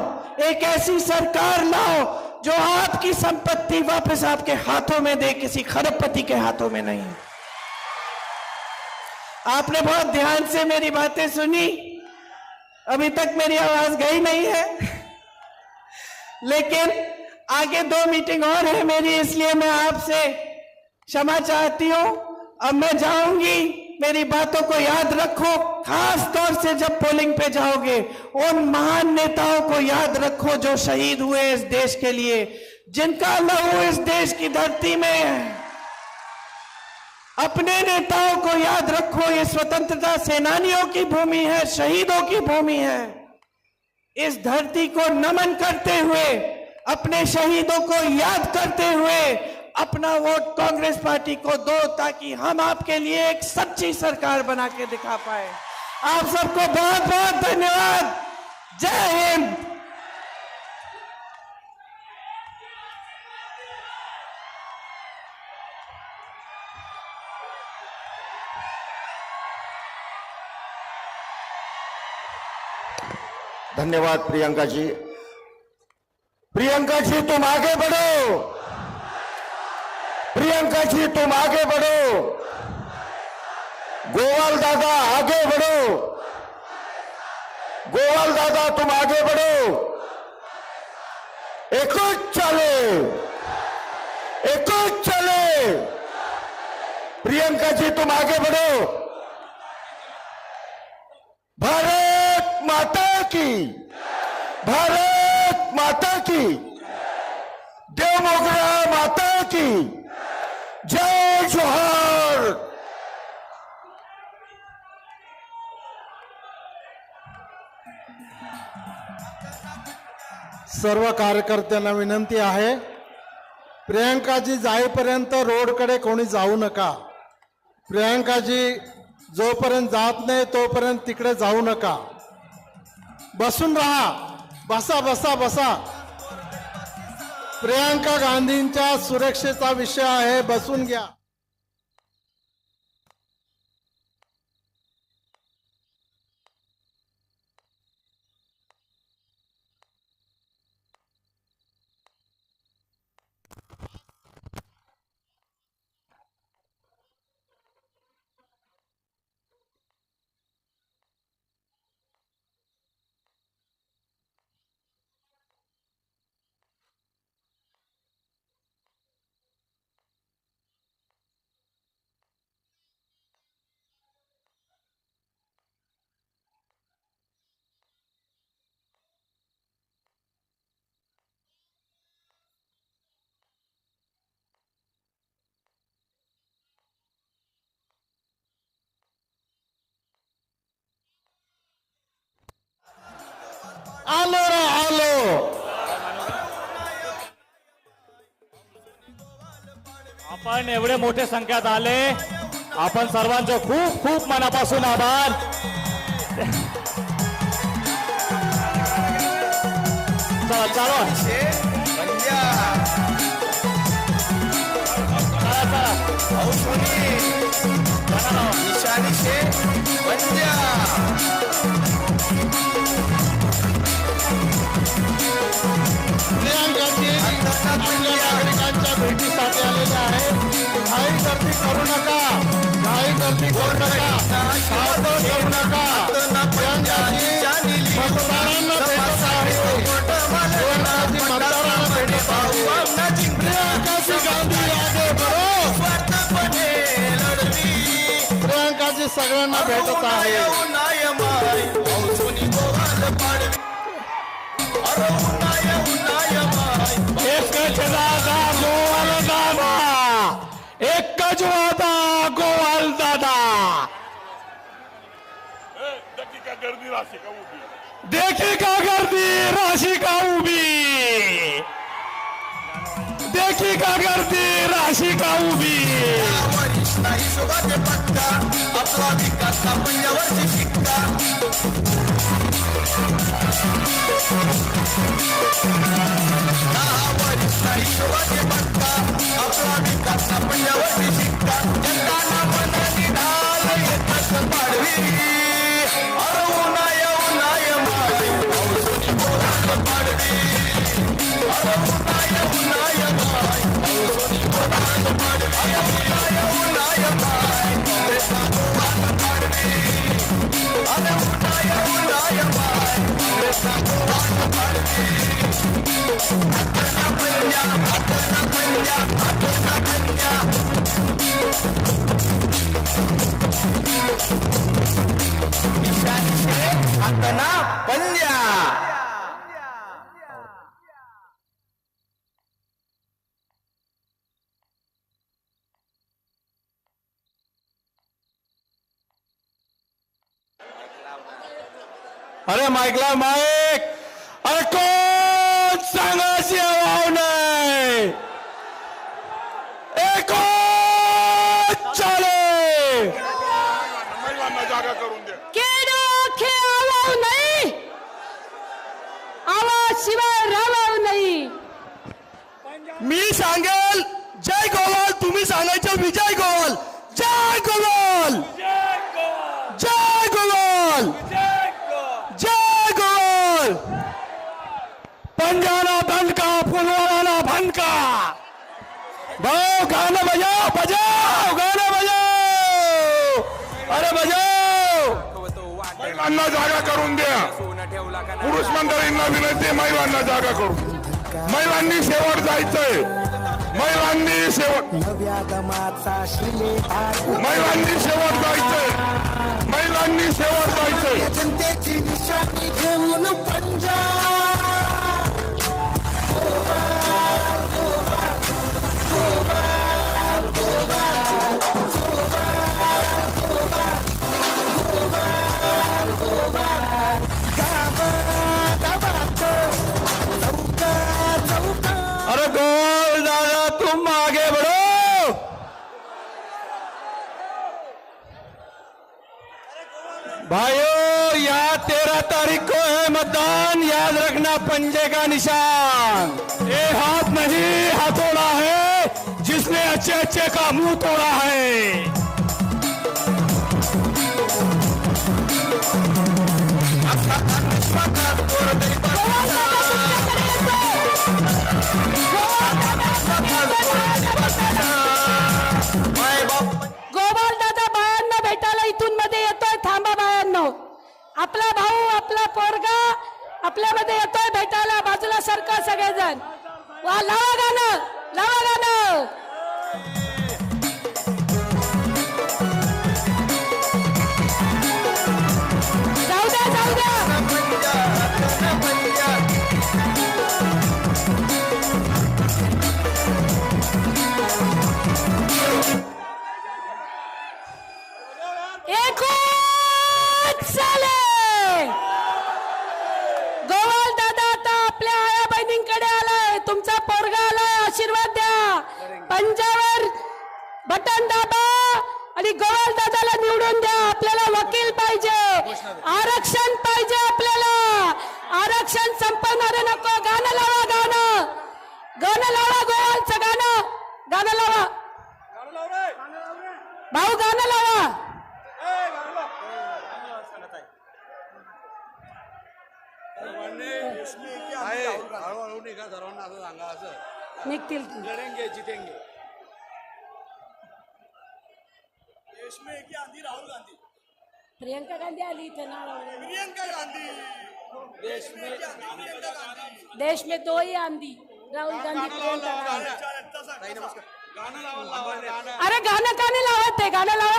एक ऐसी सरकार लाओ जो आपकी संपत्ति वापस आपके हाथों में दे, किसी खरबपति के हाथों में नहीं। आपने बहुत ध्यान से मेरी बातें सुनी, अभी तक मेरी आवाज गई नहीं है, लेकिन आगे 2 मीटिंग और है मेरी, इसलिए मैं आपसे क्षमा चाहती हूं। अब मैं जाऊंगी, मेरी बातों को याद रखो, खास तौर से जब पोलिंग पे जाओगे उन महान नेताओं को याद रखो जो शहीद हुए इस देश के लिए, जिनका लहू इस देश की धरती में है। अपने नेताओं को याद रखो, ये स्वतंत्रता सेनानियों की भूमि है, शहीदों की भूमि है। इस धरती को नमन करते हुए, अपने शहीदों को याद करते हुए अपना वोट कांग्रेस पार्टी को दो, ताकि हम आपके लिए एक सच्ची सरकार बना के दिखा पाए। आप सबको बहुत बहुत धन्यवाद। जय हिंद। धन्यवाद प्रियंका जी। प्रियंका जी तुम आगे बढ़ो, प्रियंका जी तुम आगे बढ़ो, गोवाल दादा आगे बढ़ो, गोवाल दादा तुम आगे बढ़ो, एकच चले, एकच चले। प्रियंका जी तुम आगे बढ़ो। भारत माता की, भारत माता की, देव मोगरा माता की जय जोहार। सर्व कार्यकर्त्यांना विनंती आहे, प्रियंकाजी जाईपर्यंत रोडकडे कोणी जाऊ नका। प्रियंकाजी जोपर्यंत जात नाही तोपर्यंत तिकडे जाऊ नका, बसून राहा, बसा बसा बसा। प्रियंका गांधींच्या सुरक्षेचा विषय आहे, बसून घ्या। आलो रे आलो। आपण एवढे मोठे संख्यात आले, आपण सर्वांचे खूप खूप मनापासून आभार। चला चला प्रियंकाजी आपल्या नागरिकांच्या भेटीसाठी आलेले आहे। घाई गर्दी करू नका, घाई गर्दी करू नका, धावपळ करू नका। प्रियंकाजी मतदारांना भेटत आहे, प्रियंकाजी मतदारांना भेटत आहे। प्रियंकाजी गांधी आगे बढ़ो, प्रियंकाजी सगळ्यांना भेटत आहे। एकच दादा गोवाल दादा, एकच वादा गोवाल दादा। देखी का गर्दी राशी का उभी, देखी का गर्दी राशी का उभी, देखी का गर्दी राशी का उभी। आपला विकास पंजावरची शिक्का, वरिष्ठ हिशोबाचे पक्का। आपला विकास पंजावरची शिक्का जनताना मनाची ढाल येतात पाडवी अरे उन्हाय उन्हाय माय औषधी पोरात पाडवी अरे उन्हाय उन्हाय माय औषधी पोरात पाडवी उन्हाय उन्हाय माय काँग्रेसला गोवात पाडवी अरे उन्हाय उन्हाय माय काँग्रेसला गोवात पाडवी हाताना पंजा. अरे माईकला माईक. अरे कोण सांगायची आवाज नाही. चाले महिलांना जागा करून द्या. केडो खेळावं नाही, आवाज शिवाय राहावं नाही. मी सांगेल जय गोवाल, तुम्ही सांगायचं विजय गोवाल. जय गोवाल, जय गोवाल, जय गोवाल. पंजाना भनका, फुलवाना भनका. भाऊ गाणं बजाव, बजाव, गाणं बजाव. अरे बजाव. महिलांना जागा करून द्या. पुरुष मंडळींना विनंती आहे, महिलांना जागा करून. महिलांनी शेवट जायचंय. महिलांनी शेवट महिलांनी शेवट जायचंय. महिलांनी शेवट जायचंय. जनतेची निशाणी घेऊन अरे गोल दादा तुम आगे बढ़ो. भाइयों यहाँ 13 तारीख को है मतदान. याद रखना पंजे का निशान. ये हाथ नहीं हथौड़ा है जिसने अच्छे अच्छे का मुंह तोड़ा है. गोपाल दादा बायांना भेटायला इथून मध्ये येतोय. थांबा बायांनो, आपला भाऊ आपला पोरगा आपल्यामध्ये येतोय भेटायला. बाजूला सरका सगळेजण. वा लावा गाणं, लावा गाणं. जाऊ द्या, जाऊ द्या. एकूण चाले. गोवाल दादा आता आपल्या आया बहिणींकडे आलाय. तुमचा पोरगा आलाय, आशीर्वाद द्या. पंजावर बटन दाबा आणि गोवाल दादाला निवडून द्या. आपल्याला वकील पाहिजे, आरक्षण पाहिजे. आपल्याला आरक्षण संपवणारे नको. गाणं लावा, गाणं, गाणं लावा. गोवालचं गाणं, गाणं लावा भाऊ, गाणं लावा. निघतील प्रियंका गांधी आली इथे ना. देश में दो ही आंधी, राहुल गांधी, प्रियंका गांधी. अरे गाणं का नाही लावत ते? गाणं लावा,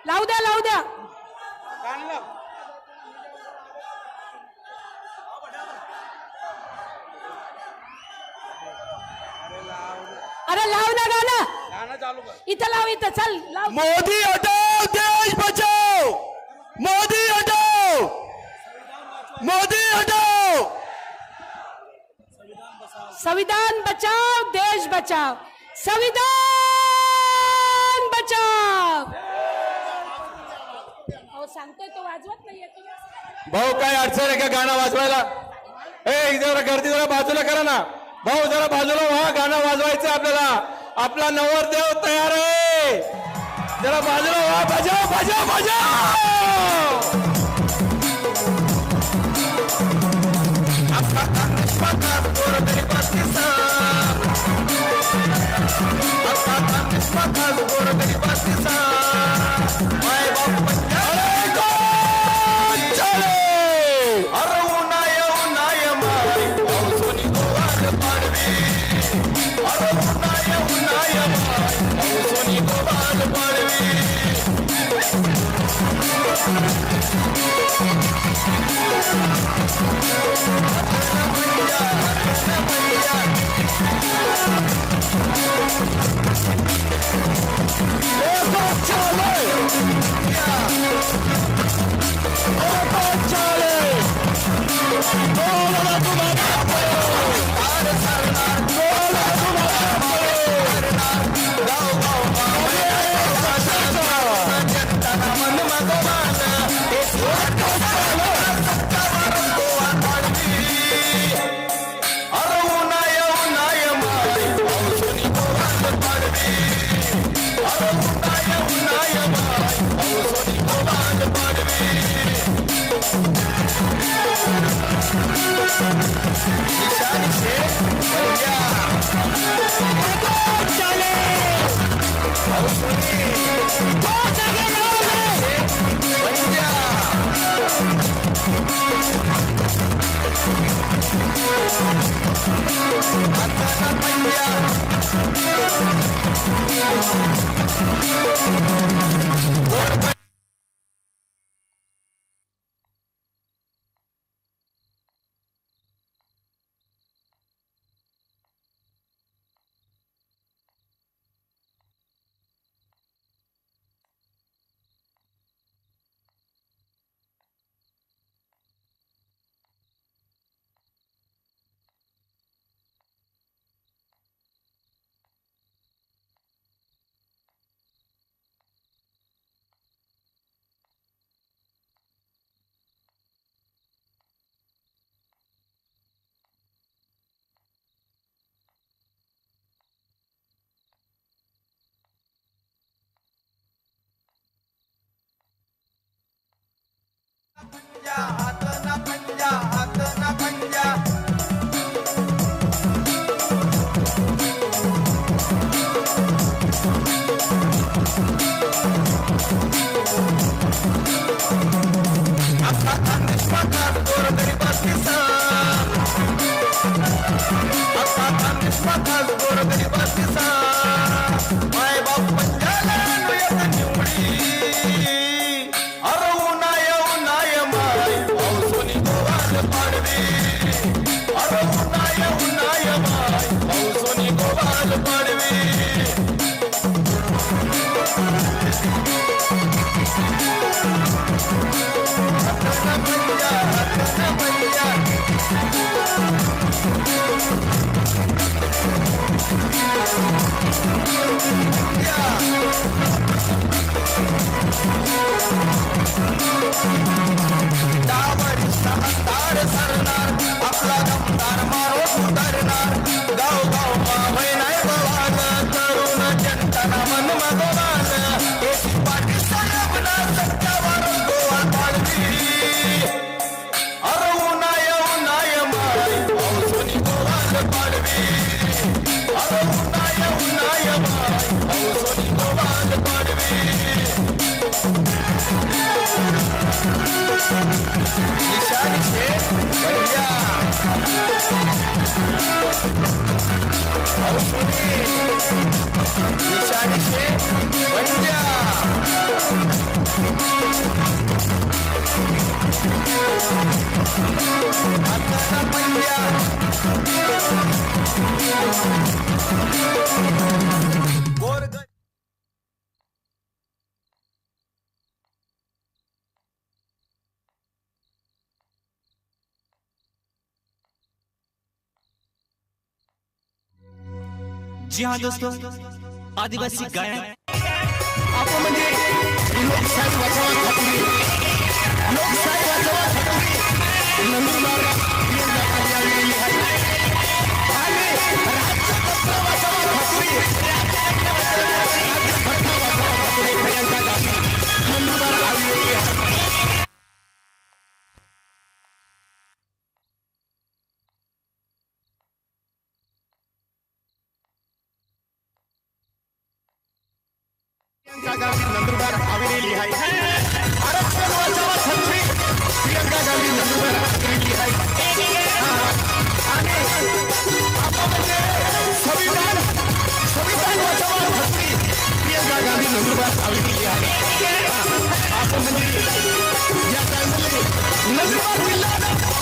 लावू द्या, लावू द्या. अरे लाव ना गाणं. इथं लाव, इथं चल लाव. मोदी हटाओ, देश बचाओ. मोदी हटाओ, मोदी हटाओ. संविधान बचाओ, देश बचाओ. संविधान बचाओ. अहो सांगतोय तो वाजवत नाहीये. भाऊ काय अडचण आहे का गाणं वाजवायला? जरा गर्दी जरा बाजूला करा ना भाऊ. जरा बाजूला व्हा, गाणं वाजवायचं. आपल्याला. आपला नवरदेव तयार आहे. जरा बाजूला व्हा. बजाव बजाव बजाव. जी हाँ दोस्तों, आदिवासी गायक आपण म्हणजे लोकशाही वाचवासाठी नंदुरबार आलेली आहे आणि राज्यतंत्र वाचवासाठी प्रियंका गांधी नंदुरबार आविरेली आहे आरक्षण वाचवा छत्री प्रियंका गांधी नंदुरबार आविरेली आहे आणि आपण म्हणजे संविधान वाचवा छत्री प्रियंका गांधी नंदुरबार आविरेली आहे आपण म्हणजे या टाइममध्ये नंदुरबार जिल्हा